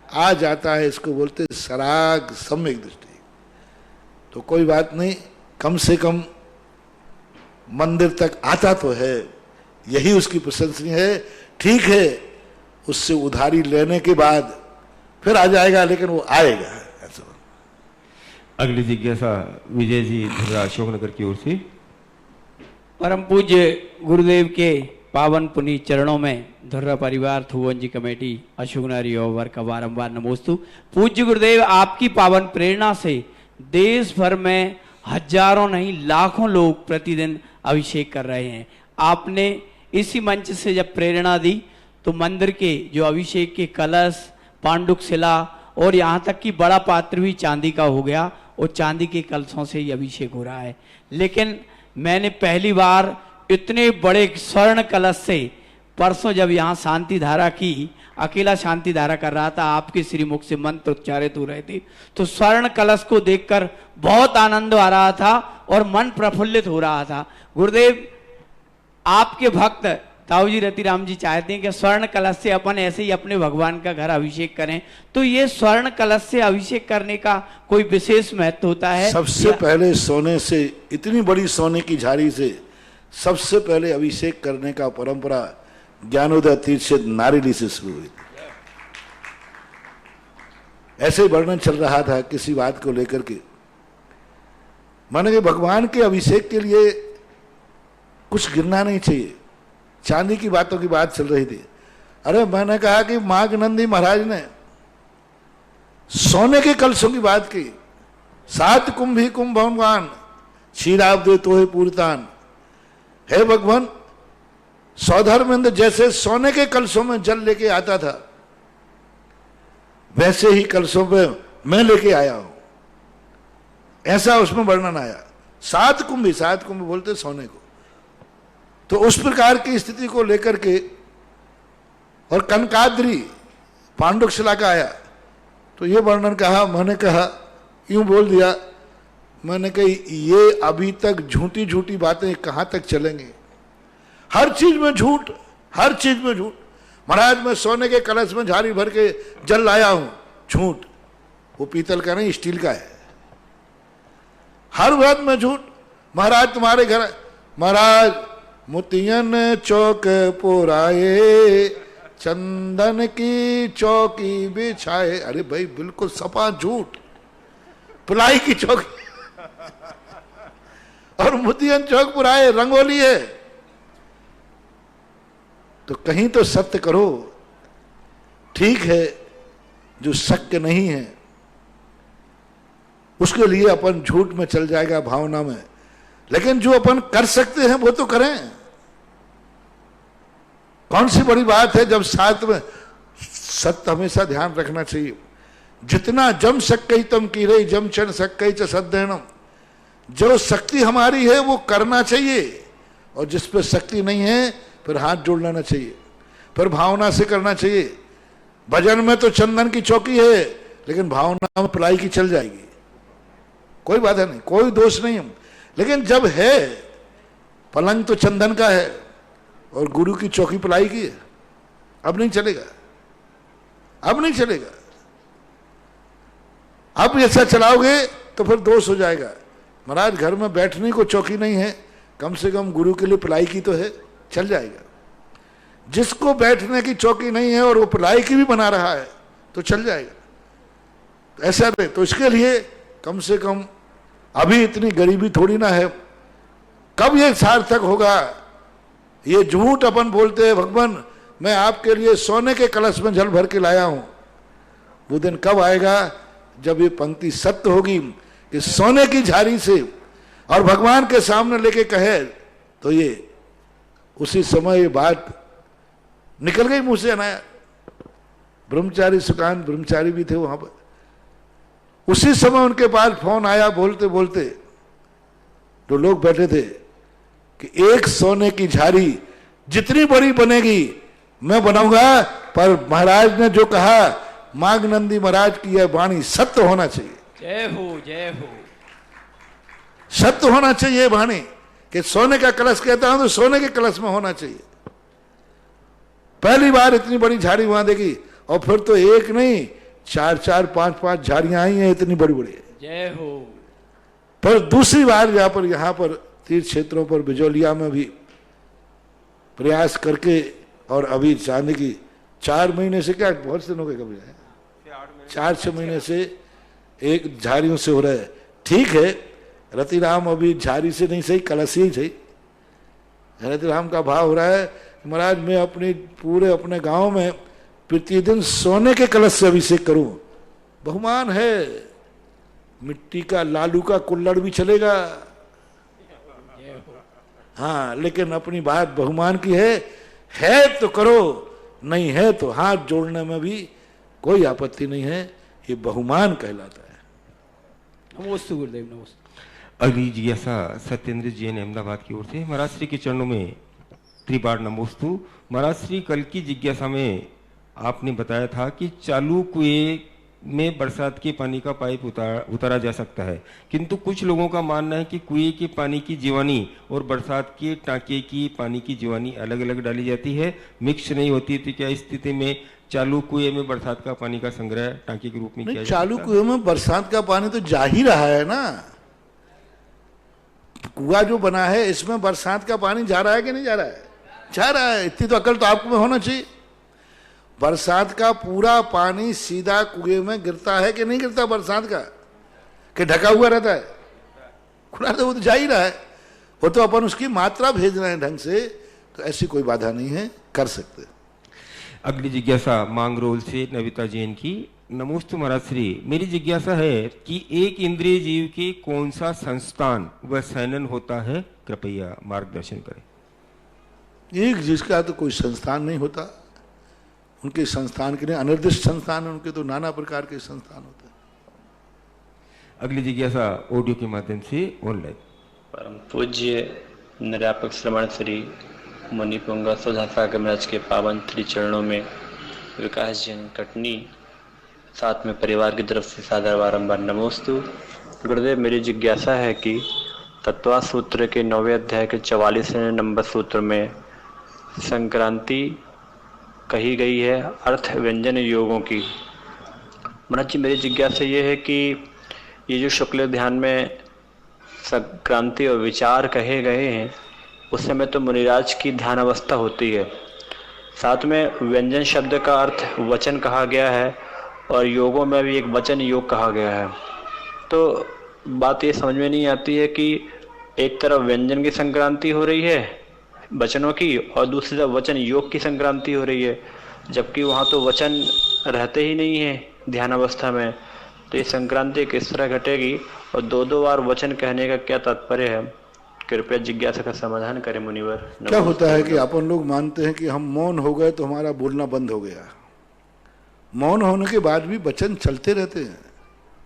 आ जाता है। इसको बोलते सराग सम्यक दृष्टि। तो कोई बात नहीं, कम से कम मंदिर तक आता तो है, यही उसकी प्रशंसनीय है। ठीक है, उससे उधारी लेने के बाद फिर आ जाएगा, लेकिन वो आएगा। ऐसा। अगली जिज्ञासा विजय जी धुर्रा अशोकनगर की ओर से। परम पूज्य गुरुदेव के पावन पुनीत चरणों में धुर्रा परिवार थुवंजी कमेटी अशोकनगर युवा वर्ग का बारंबार नमोस्तु। पूज्य गुरुदेव, आपकी पावन प्रेरणा से देश भर में हजारों नहीं लाखों लोग प्रतिदिन अभिषेक कर रहे हैं। आपने इसी मंच से जब प्रेरणा दी तो मंदिर के जो अभिषेक के कलश, पांडुक शिला और यहाँ तक कि बड़ा पात्र भी चांदी का हो गया, और चांदी के कलशों से ही अभिषेक हो रहा है। लेकिन मैंने पहली बार इतने बड़े स्वर्ण कलश से परसों जब यहाँ शांति धारा की, अकेला शांति धारा कर रहा था, आपके श्रीमुख से मंत्र उच्चारित हो रहे थे, तो स्वर्ण कलश को देखकर बहुत आनंद आ रहा था और मन प्रफुल्लित हो रहा था। गुरुदेव, आपके भक्त ताऊ जी रतिराम जी चाहते हैं कि स्वर्ण कलश से अपन ऐसे ही अपने भगवान का घर अभिषेक करें, तो ये स्वर्ण कलश से अभिषेक करने का कोई विशेष महत्व होता है? सबसे पहले सोने से, इतनी बड़ी सोने की झाड़ी से सबसे पहले अभिषेक करने का परंपरा ज्ञानोदय तीर्थ से नारिली से शुरू हुई थी। ऐसे ही वर्णन चल रहा था किसी बात को लेकर के, माने कि भगवान के अभिषेक के लिए कुछ गिरना नहीं चाहिए। चांदी की बातों की बात चल रही थी। अरे मैंने कहा कि माघनंदी महाराज ने सोने के कलशों की बात की। 7 कुंभी कुंभ भगवान क्षीराब दे तो पूरतान। हे भगवान, सौधर्मेंद्र जैसे सोने के कलशों में जल लेके आता था, वैसे ही कलशों पे मैं लेके आया हूं, ऐसा उसमें वर्णन आया। 7 कुंभ बोलते सोने को। तो उस प्रकार की स्थिति को लेकर के, और कनकाद्री पांडुकशिला का आया, तो ये वर्णन कहा। मैंने कहा, यूं बोल दिया, मैंने कही ये अभी तक झूठी झूठी बातें कहां तक चलेंगी? हर चीज में झूठ, हर चीज में झूठ। महाराज मैं सोने के कलश में झाड़ी भर के जल लाया हूं, झूठ। वो पीतल का नहीं, स्टील का है। हर बात में झूठ। महाराज तुम्हारे घर, महाराज मोतियन चौक पुराए, चंदन की चौकी बिछाए। अरे भाई बिल्कुल सपा झूठ। पुलाई की चौकी और मोतियन चौक पुराए रंगोली है। तो कहीं तो सत्य करो। ठीक है, जो शक्य नहीं है उसके लिए अपन झूठ में चल जाएगा, भावना में। लेकिन जो अपन कर सकते हैं वो तो करें। कौन सी बड़ी बात है जब साथ में सत्य हमेशा ध्यान रखना चाहिए। जितना जम सकई तम की रही, जम चढ़ सकई च सद्देणम। जो शक्ति हमारी है वो करना चाहिए, और जिस पे शक्ति नहीं है फिर हाथ जोड़ लेना चाहिए, फिर भावना से करना चाहिए। भजन में तो चंदन की चौकी है, लेकिन भावना में प्लाई की चल जाएगी, कोई बात नहीं, कोई दोष नहीं। लेकिन जब है, पलंग तो चंदन का है और गुरु की चौकी प्लाई की है, अब नहीं चलेगा, अब नहीं चलेगा। अब ऐसा चलाओगे तो फिर दोष हो जाएगा। महाराज घर में बैठने को चौकी नहीं है, कम से कम गुरु के लिए प्लाई की तो है, चल जाएगा। जिसको बैठने की चौकी नहीं है और वो प्लाई की भी बना रहा है तो चल जाएगा। ऐसा नहीं, तो इसके लिए कम से कम अभी इतनी गरीबी थोड़ी ना है। कब ये सार्थक होगा? ये झूठ अपन बोलते हैं, भगवान मैं आपके लिए सोने के कलश में जल भर के लाया हूं। वो दिन कब आएगा जब ये पंक्ति सत्य होगी कि सोने की झाड़ी से और भगवान के सामने लेके कहे, तो ये उसी समय ये बात निकल गई मुंह से अनाया। ब्रह्मचारी सुकान ब्रह्मचारी भी थे वहां पर। उसी समय उनके पास फोन आया, बोलते बोलते तो लोग बैठे थे कि एक सोने की झाड़ी जितनी बड़ी बनेगी मैं बनाऊंगा, पर महाराज ने जो कहा, माघनंदी महाराज की यह वाणी सत्य होना चाहिए। जय हो, जय हो। सत्य होना चाहिए वाणी कि सोने का कलश कहता हूं तो सोने के कलश में होना चाहिए। पहली बार इतनी बड़ी झाड़ी वहां देखी, और फिर तो एक नहीं 4-4, 5-5 झाड़ियां आई हैं इतनी बड़ी बड़ी। जय हो। पर दूसरी बार यहाँ पर तीर्थ क्षेत्रों पर बिजौलिया में भी प्रयास करके, और अभी चांदी की 4 महीने से, क्या बहुत से लोग कभी 4-6 महीने से एक झाड़ियों से हो रहा है। ठीक है, रतिराम अभी झाड़ी से नहीं सही, कलश ही सही। रतिराम का भाव हो रहा है, महाराज मैं अपनी पूरे अपने गांव में प्रतिदिन सोने के कलश से अभिषेक करूं। बहुमान है, मिट्टी का लालू का कुल्लड़ भी चलेगा, हाँ, लेकिन अपनी बात बहुमान की है तो करो, नहीं है तो हाथ जोड़ने में भी कोई आपत्ति नहीं है। ये बहुमान कहलाता है। नमोस्तु गुरुदेव, नमोस्तु। अगली जिज्ञासा सत्येंद्र जी ने अहमदाबाद की ओर से। महाराज श्री के चरणों में त्रिबार नमोस्तु। महाराज श्री, कल की जिज्ञासा में आपने बताया था कि चालू कुएं में बरसात के पानी का पाइप उतारा जा सकता है, किंतु कुछ लोगों का मानना है कि कुएं के पानी की जीवानी और बरसात के टांके की पानी की जीवानी अलग अलग डाली जाती है, मिक्स नहीं होती। तो क्या इस स्थिति में चालू कुएं में बरसात का पानी का संग्रह टांके के रूप में किया जा सकता है? चालू कुएं में बरसात का पानी तो जा ही रहा है ना। कुआं जो बना है इसमें बरसात का पानी जा रहा है कि नहीं जा रहा है? जा रहा है। इतनी तो अकल तो आपको में होना चाहिए। बरसात का पूरा पानी सीधा कुएं में गिरता है कि नहीं गिरता? बरसात का कि ढका हुआ रहता है? खुला तो वो तो जा ही रहा है। वो तो अपन उसकी मात्रा भेज रहे हैं ढंग से, तो ऐसी कोई बाधा नहीं है, कर सकते। अगली जिज्ञासा मांगरोल से नविता जैन की। नमोस्तु महाराज श्री, मेरी जिज्ञासा है कि एक इंद्रिय जीव के कौन सा संस्थान व सैनन होता है? कृपया मार्गदर्शन करें। एक जिसका तो कोई संस्थान नहीं होता। उनके संस्थान के लिए अनिर्दिष्ट संस्थान है, उनके तो नाना प्रकार के संस्थान होते हैं। अगली जिज्ञासा ऑडियो के माध्यम से ऑनलाइन। परम पूज्य निरापक श्रवण श्री मुनि पुंगा सुधा सागर महाराज के पावन श्री चरणों में विकास जैन कटनी साथ में परिवार की तरफ से सादर बारंबार नमोस्तु। गुरुदेव, मेरी जिज्ञासा है कि तत्वा सूत्र के 9वें अध्याय के 44वें नंबर सूत्र में संक्रांति कही गई है अर्थ व्यंजन योगों की। महाराज जी, मेरी जिज्ञासा ये है कि ये जो शुक्ल ध्यान में संक्रांति और विचार कहे गए हैं उस समय तो मुनिराज की ध्यान अवस्था होती है, साथ में व्यंजन शब्द का अर्थ वचन कहा गया है और योगों में भी एक वचन योग कहा गया है। तो बात ये समझ में नहीं आती है कि एक तरफ व्यंजन की संक्रांति हो रही है वचनों की और दूसरी तरफ वचन योग की संक्रांति हो रही है, जबकि वहाँ तो वचन रहते ही नहीं है ध्यान अवस्था में। तो ये संक्रांति किस तरह घटेगी और दो बार वचन कहने का क्या तात्पर्य है? कृपया जिज्ञासा का समाधान करें मुनिवर। क्या होता है कि अपन लोग मानते हैं कि हम मौन हो गए तो हमारा बोलना बंद हो गया। मौन होने के बाद भी वचन चलते रहते हैं।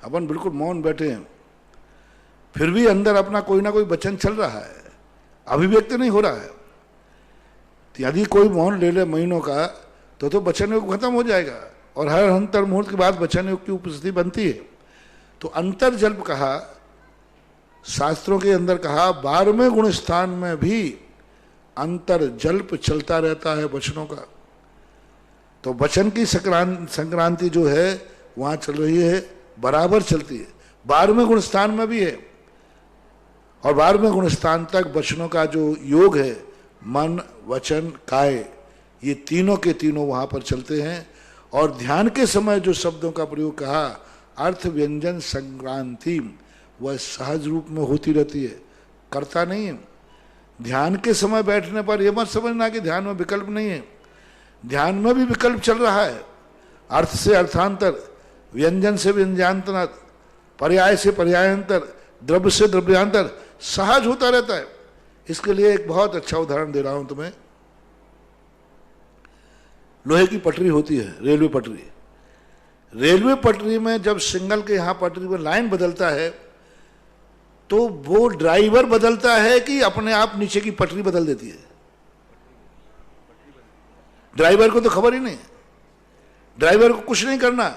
अपन बिल्कुल मौन बैठे हैं, फिर भी अंदर अपना कोई ना कोई वचन चल रहा है, अभिव्यक्त नहीं हो रहा है। यदि कोई मौन ले ले महीनों का तो वचन योग खत्म हो जाएगा और हर अंतर मुहूर्त के बाद वचन योग की उपस्थिति बनती है। तो अंतर जल्प कहा, शास्त्रों के अंदर कहा 12वें गुण स्थान में भी अंतर जल्प चलता रहता है वचनों का। तो वचन की संक्रांति जो है वहां चल रही है, बराबर चलती है, 12वें गुण स्थान में भी है। और 12वें गुण स्थान तक वचनों का जो योग है, मन वचन काय, ये तीनों के तीनों वहां पर चलते हैं। और ध्यान के समय जो शब्दों का प्रयोग कहा अर्थ व्यंजन संक्रांति, वह सहज रूप में होती रहती है, करता नहीं है। ध्यान के समय बैठने पर यह मत समझना कि ध्यान में विकल्प नहीं है, ध्यान में भी विकल्प चल रहा है। अर्थ से अर्थांतर, व्यंजन से व्यंजनांतर, पर्याय से पर्यायांतर, द्रव्य से द्रव्यांतर सहज होता रहता है। इसके लिए एक बहुत अच्छा उदाहरण दे रहा हूं तुम्हें। लोहे की पटरी होती है, रेलवे पटरी। रेलवे पटरी में जब सिग्नल के यहां पटरी में लाइन बदलता है तो वो ड्राइवर बदलता है कि अपने आप नीचे की पटरी बदल देती है? ड्राइवर को तो खबर ही नहीं, ड्राइवर को कुछ नहीं करना।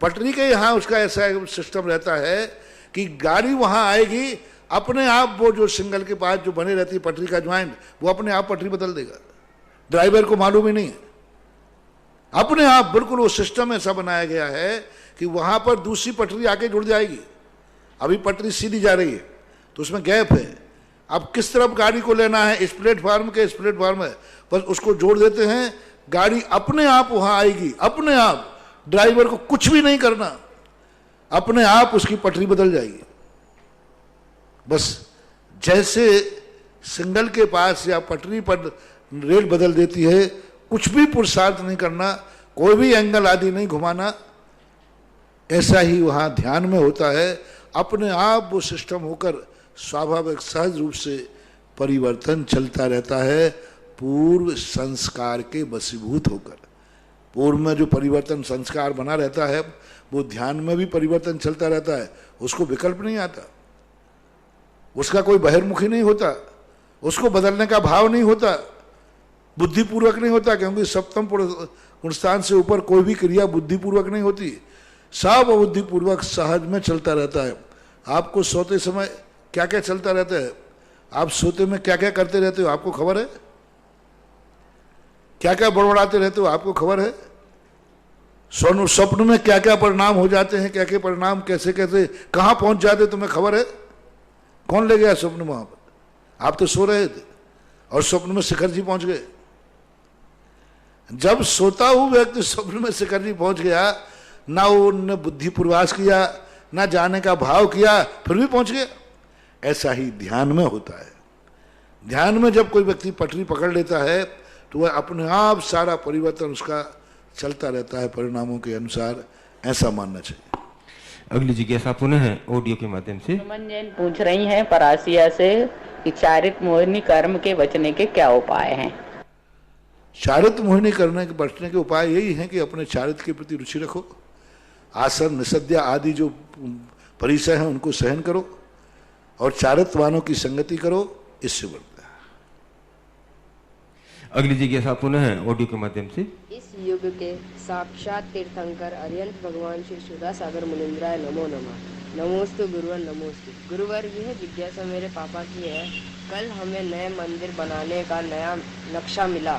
पटरी के यहां उसका ऐसा सिस्टम रहता है कि गाड़ी वहां आएगी, अपने आप वो जो सिग्नल के पास जो बने रहती है पटरी का ज्वाइंट, वो अपने आप पटरी बदल देगा, ड्राइवर को मालूम ही नहीं है। अपने आप बिल्कुल वो सिस्टम ऐसा बनाया गया है कि वहां पर दूसरी पटरी आके जुड़ जाएगी। अभी पटरी सीधी जा रही है तो उसमें गैप है, अब किस तरफ गाड़ी को लेना है, इस प्लेटफार्म के इस प्लेटफार्म है, बस उसको जोड़ देते हैं, गाड़ी अपने आप वहां आएगी, अपने आप, ड्राइवर को कुछ भी नहीं करना, अपने आप उसकी पटरी बदल जाएगी। बस जैसे सिग्नल के पास या पटरी पर रेल बदल देती है, कुछ भी पुरुषार्थ नहीं करना, कोई भी एंगल आदि नहीं घुमाना, ऐसा ही वहां ध्यान में होता है। अपने आप वो सिस्टम होकर स्वाभाविक सहज रूप से परिवर्तन चलता रहता है, पूर्व संस्कार के वशीभूत होकर। पूर्व में जो परिवर्तन संस्कार बना रहता है वो ध्यान में भी परिवर्तन चलता रहता है, उसको विकल्प नहीं आता, उसका कोई बहिर्मुखी नहीं होता, उसको बदलने का भाव नहीं होता, बुद्धिपूर्वक नहीं होता, क्योंकि सप्तम गुणस्थान से ऊपर कोई भी क्रिया बुद्धिपूर्वक नहीं होती। सब अबुद्धिपूर्वक सहज में चलता रहता है। आपको सोते समय क्या क्या चलता रहता है, आप सोते में क्या क्या करते रहते हो आपको खबर है? क्या क्या बड़बड़ाते रहते हो आपको खबर है? स्वप्न में क्या क्या परिणाम हो जाते हैं, क्या क्या परिणाम कैसे कैसे कहां पहुंच जाते तुम्हें खबर है? कौन ले गया स्वप्न में? वहां पर आप तो सो रहे थे और स्वप्न में शिखर जी पहुंच गए। जब सोता हुआ व्यक्ति स्वप्न में शिखर जी पहुंच गया, ना उन्होंने बुद्धि पूर्वास किया, ना जाने का भाव किया, फिर भी पहुंच गया। ऐसा ही ध्यान में होता है। ध्यान में जब कोई व्यक्ति पटरी पकड़ लेता है तो वह अपने आप सारा परिवर्तन उसका चलता रहता है परिणामों के अनुसार, ऐसा मानना चाहिए। अगली जिज्ञासा पुनः है ऑडियो के माध्यम से। सुमन जैन पूछ रही हैं परासिया से कि चारित मोहिनी कर्म के बचने के क्या उपाय हैं? चारित मोहिनी करने के बचने के उपाय यही हैं कि अपने चारित के प्रति रुचि रखो, आसन निषद्या आदि जो परिसय हैं उनको सहन करो और चारित्वानों की संगति करो, इससे बढ़ता है। अगली जिज्ञासा पुनः है ऑडियो के माध्यम से। इस युग के साक्षात तीर्थंकर अरिहंत भगवान श्री सुधा सागर मुनिंद्राय नमो नमः। नमोस्तु गुरुवर नमोस्तु। गुरुवर, यह जिज्ञासा मेरे पापा की है। कल हमें नए मंदिर बनाने का नया नक्शा मिला।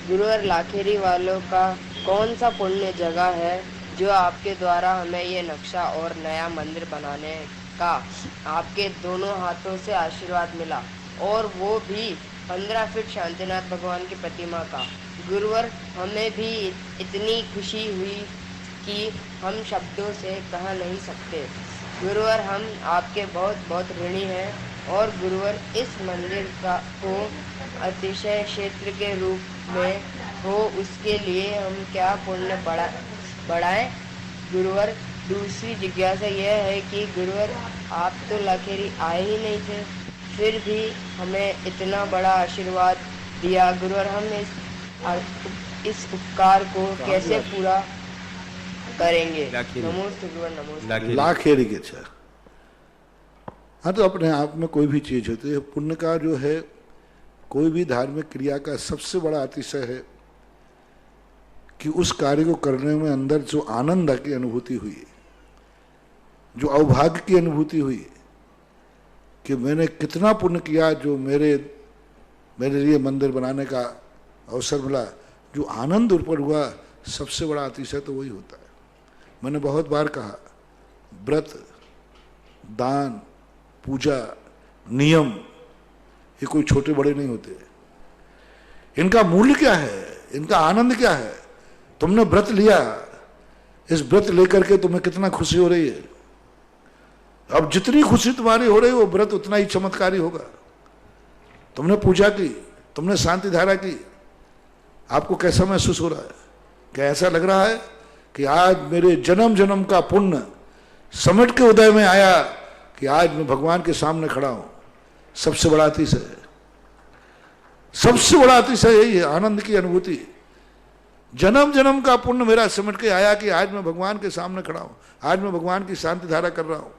गुरुवर, लाखेरी वालों का कौन सा पुण्य जगह है जो आपके द्वारा हमें ये नक्शा और नया मंदिर बनाने का आपके दोनों हाथों से आशीर्वाद मिला, और वो भी 15 फीट शांतिनाथ भगवान की प्रतिमा का। गुरुवर, हमें भी इतनी खुशी हुई कि हम शब्दों से कह नहीं सकते। गुरुवर, हम आपके बहुत बहुत ऋणी हैं, और गुरुवर इस मंदिर को अतिशय क्षेत्र के रूप में हो, उसके लिए हम क्या पुण्य बढ़ाएं? गुरुवर, दूसरी जिज्ञासा यह है कि गुरुवर, आप तो लाखेरी आए ही नहीं थे, फिर भी हमें इतना बड़ा आशीर्वाद दिया। गुरुवर, हम इस उपकार को कैसे पूरा करेंगे? नमोस्तु गुरुवर, नमोस्तु। लाखेरी के अच्छा। हाँ, तो अपने आप में कोई भी चीज होती है, पुण्य का जो है, कोई भी धार्मिक क्रिया का सबसे बड़ा अतिशय है कि उस कार्य को करने में अंदर जो आनंद की अनुभूति हुई, जो अवभाग्य की अनुभूति हुई कि मैंने कितना पुण्य किया, जो मेरे लिए मंदिर बनाने का अवसर मिला, जो आनंद ऊपर हुआ, सबसे बड़ा अतिशय तो वही होता है। मैंने बहुत बार कहा, व्रत, दान, पूजा, नियम, ये कोई छोटे बड़े नहीं होते। इनका मूल्य क्या है, इनका आनंद क्या है? तुमने व्रत लिया, इस व्रत लेकर के तुम्हें कितना खुशी हो रही है। अब जितनी खुशी तुम्हारी हो रही है, वो व्रत उतना ही चमत्कारी होगा। तुमने पूजा की, तुमने शांति धारा की, आपको कैसा महसूस हो रहा है? क्या ऐसा लग रहा है कि आज मेरे जन्म जन्म का पुण्य समेट के उदय में आया कि आज मैं भगवान के सामने खड़ा हूं? सबसे बड़ा अतिशय है, सबसे बड़ा अतिशय यही है, आनंद की अनुभूति। जन्म जन्म का पुण्य मेरा सिमट के आया कि आज मैं भगवान के सामने खड़ा हूं, आज मैं भगवान की शांति धारा कर रहा हूं।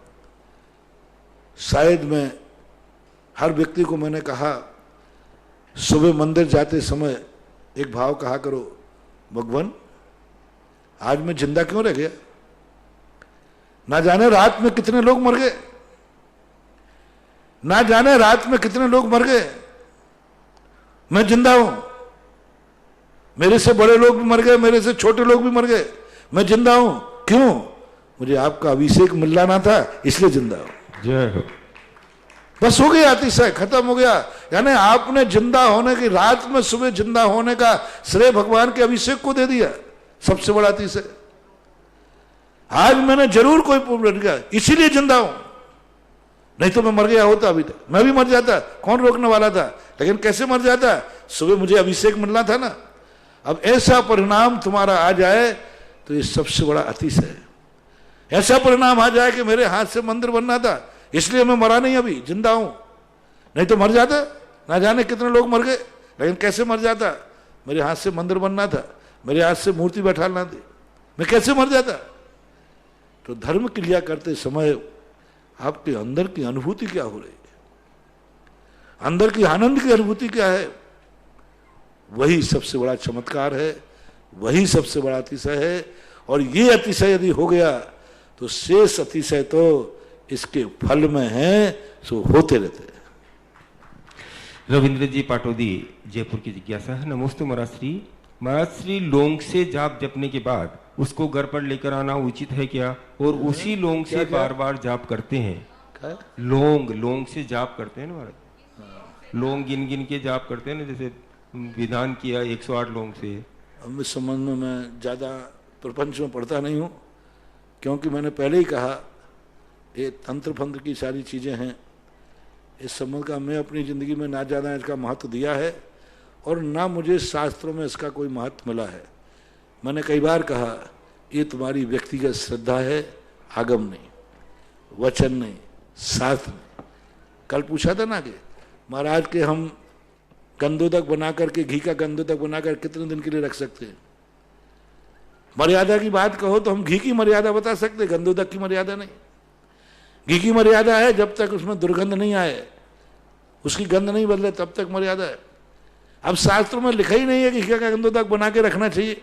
शायद मैं हर व्यक्ति को मैंने कहा, सुबह मंदिर जाते समय एक भाव कहा करो, भगवान आज मैं जिंदा क्यों रह गया? ना जाने रात में कितने लोग मर गए, ना जाने रात में कितने लोग मर गए, मैं जिंदा हूं। मेरे से बड़े लोग भी मर गए, मेरे से छोटे लोग भी मर गए, मैं जिंदा हूं। क्यों? मुझे आपका अभिषेक मिलना ना था, इसलिए जिंदा हूं। जय हो। बस हो गया, अतिशय खत्म हो गया। यानी आपने जिंदा होने की, रात में सुबह जिंदा होने का श्रेय भगवान के अभिषेक को दे दिया, सबसे बड़ा अतिशय। आज मैंने जरूर कोई पुण्य किया, इसीलिए जिंदा हूं, नहीं तो मैं मर गया होता अभी तक, मैं भी मर जाता, कौन रोकने वाला था। लेकिन कैसे मर जाता? सुबह मुझे अभिषेक मिलना था ना। अब ऐसा परिणाम तुम्हारा आ जाए तो ये सबसे बड़ा अतिशय है। ऐसा परिणाम आ जाए कि मेरे हाथ से मंदिर बनना था, इसलिए मैं मरा नहीं, अभी जिंदा हूं, नहीं तो मर जाता। ना जाने कितने लोग मर गए, लेकिन कैसे मर जाता? मेरे हाथ से मंदिर बनना था, मेरे हाथ से मूर्ति बैठाना थी, मैं कैसे मर जाता? तो धर्म क्रिया करते समय आपके अंदर की अनुभूति क्या हो रही है, अंदर की आनंद की अनुभूति क्या है, वही सबसे बड़ा चमत्कार है, वही सबसे बड़ा अतिशय है। और ये अतिशय यदि हो गया तो शेष अतिशय तो इसके फल में है, सो होते रहते हैं। रविंद्र जी पाटोदी जयपुर की जिज्ञासा है। नमोस्तु महाराज श्री। महाराज श्री, लौंग से जाप जपने के बाद उसको घर पर लेकर आना उचित है क्या? और उसी लौंग से बार बार जाप करते हैं? लौंग से जाप करते हैं ना महाराज, लौंग गिन गिन के जाप करते हैं ना, जैसे विधान किया 108 लौंग से। अब इस संबंध में मैं ज़्यादा प्रपंच में पढ़ता नहीं हूँ, क्योंकि मैंने पहले ही कहा ये तंत्र फंत्र की सारी चीज़ें हैं। इस संबंध का मैं अपनी ज़िंदगी में ना ज़्यादा इसका महत्व दिया है और ना मुझे शास्त्रों में इसका कोई महत्व मिला है। मैंने कई बार कहा ये तुम्हारी व्यक्तिगत श्रद्धा है, आगम नहीं, वचन नहीं, शास्त्र नहीं। कल पूछा था ना कि महाराज के हम गंदोदक बना करके, घी का गंदोदक बनाकर कितने दिन के लिए रख सकते हैं? मर्यादा की बात कहो तो हम घी की मर्यादा बता सकते, गंदोदक की मर्यादा नहीं। घी की मर्यादा है जब तक उसमें दुर्गंध नहीं आए, उसकी गंध नहीं बदले, तब तक मर्यादा है। अब शास्त्रों में लिखा ही नहीं है कि घी का गंदोदक बना के रखना चाहिए।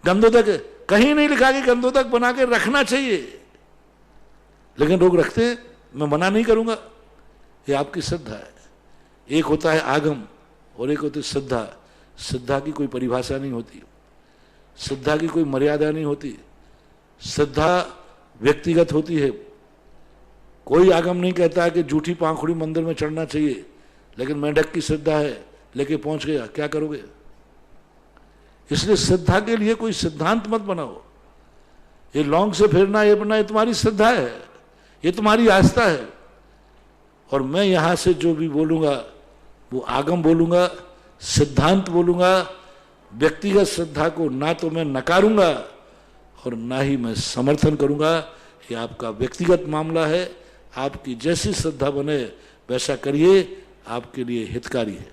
गंदोदक कहीं नहीं लिखा कि गंदोदक बना के रखना चाहिए, लेकिन लोग रखते हैं। मैं मना नहीं करूंगा, ये आपकी श्रद्धा है। एक होता है आगम और एक होती है श्रद्धा। श्रद्धा की कोई परिभाषा नहीं होती, श्रद्धा की कोई मर्यादा नहीं होती, श्रद्धा व्यक्तिगत होती है। कोई आगम नहीं कहता कि जूठी पाखुड़ी मंदिर में चढ़ना चाहिए, लेकिन मेंढक की श्रद्धा है, लेके पहुंच गया, क्या करोगे? इसलिए श्रद्धा के लिए कोई सिद्धांत मत बनाओ। ये लौंग से फेरना, ये बनना, ये तुम्हारी श्रद्धा है, ये तुम्हारी आस्था है। और मैं यहां से जो भी बोलूंगा वो आगम बोलूंगा, सिद्धांत बोलूंगा। व्यक्तिगत श्रद्धा को ना तो मैं नकारूंगा और ना ही मैं समर्थन करूंगा। ये आपका व्यक्तिगत मामला है, आपकी जैसी श्रद्धा बने वैसा करिए, आपके लिए हितकारी है।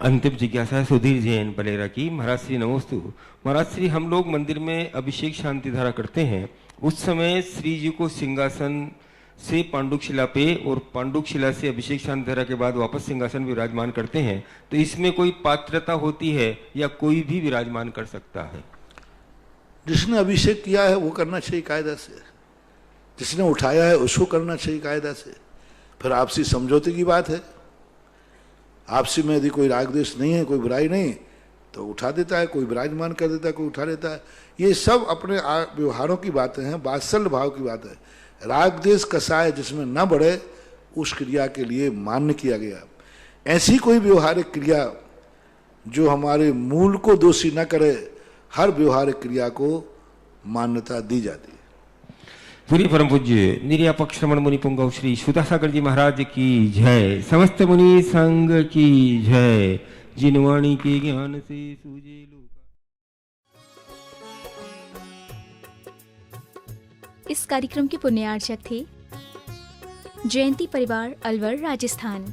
अंतिम जिज्ञासा है सुधीर जैन बलेरा की। महाराज श्री नमोस्तु। महाराज श्री, हम लोग मंदिर में अभिषेक शांति धारा करते हैं, उस समय श्री जी को सिंहासन से पांडुक शिला पे और पांडुक शिला से अभिषेक शांति धारा के बाद वापस सिंहासन विराजमान करते हैं, तो इसमें कोई पात्रता होती है या कोई भी विराजमान कर सकता है? जिसने अभिषेक किया है वो करना चाहिए कायदा से, जिसने उठाया है उसको करना चाहिए कायदा से। फिर आपसी समझौते की बात है। आपसी में यदि कोई राग द्वेष नहीं है, कोई बुराई नहीं, तो उठा देता है, कोई विराजमान कर देता है, कोई उठा लेता है। ये सब अपने व्यवहारों की बातें हैं, वात्सल्य भाव की बात है। राग द्वेष कसाय जिसमें न बढ़े उस क्रिया के लिए मान्य किया गया। ऐसी कोई व्यवहारिक क्रिया जो हमारे मूल को दोषी न करे, हर व्यवहारिक क्रिया को मान्यता दी जाती है। पूरी परम पूज्य निर्यापक श्रमण मुनि पुंगव श्री सुधासागर जी महाराज की जय। समस्त मुनि संघ की जय। जिनवाणी के ज्ञान से सूझे लोग। इस कार्यक्रम के पुण्यार्चक थे जयंती परिवार अलवर राजस्थान।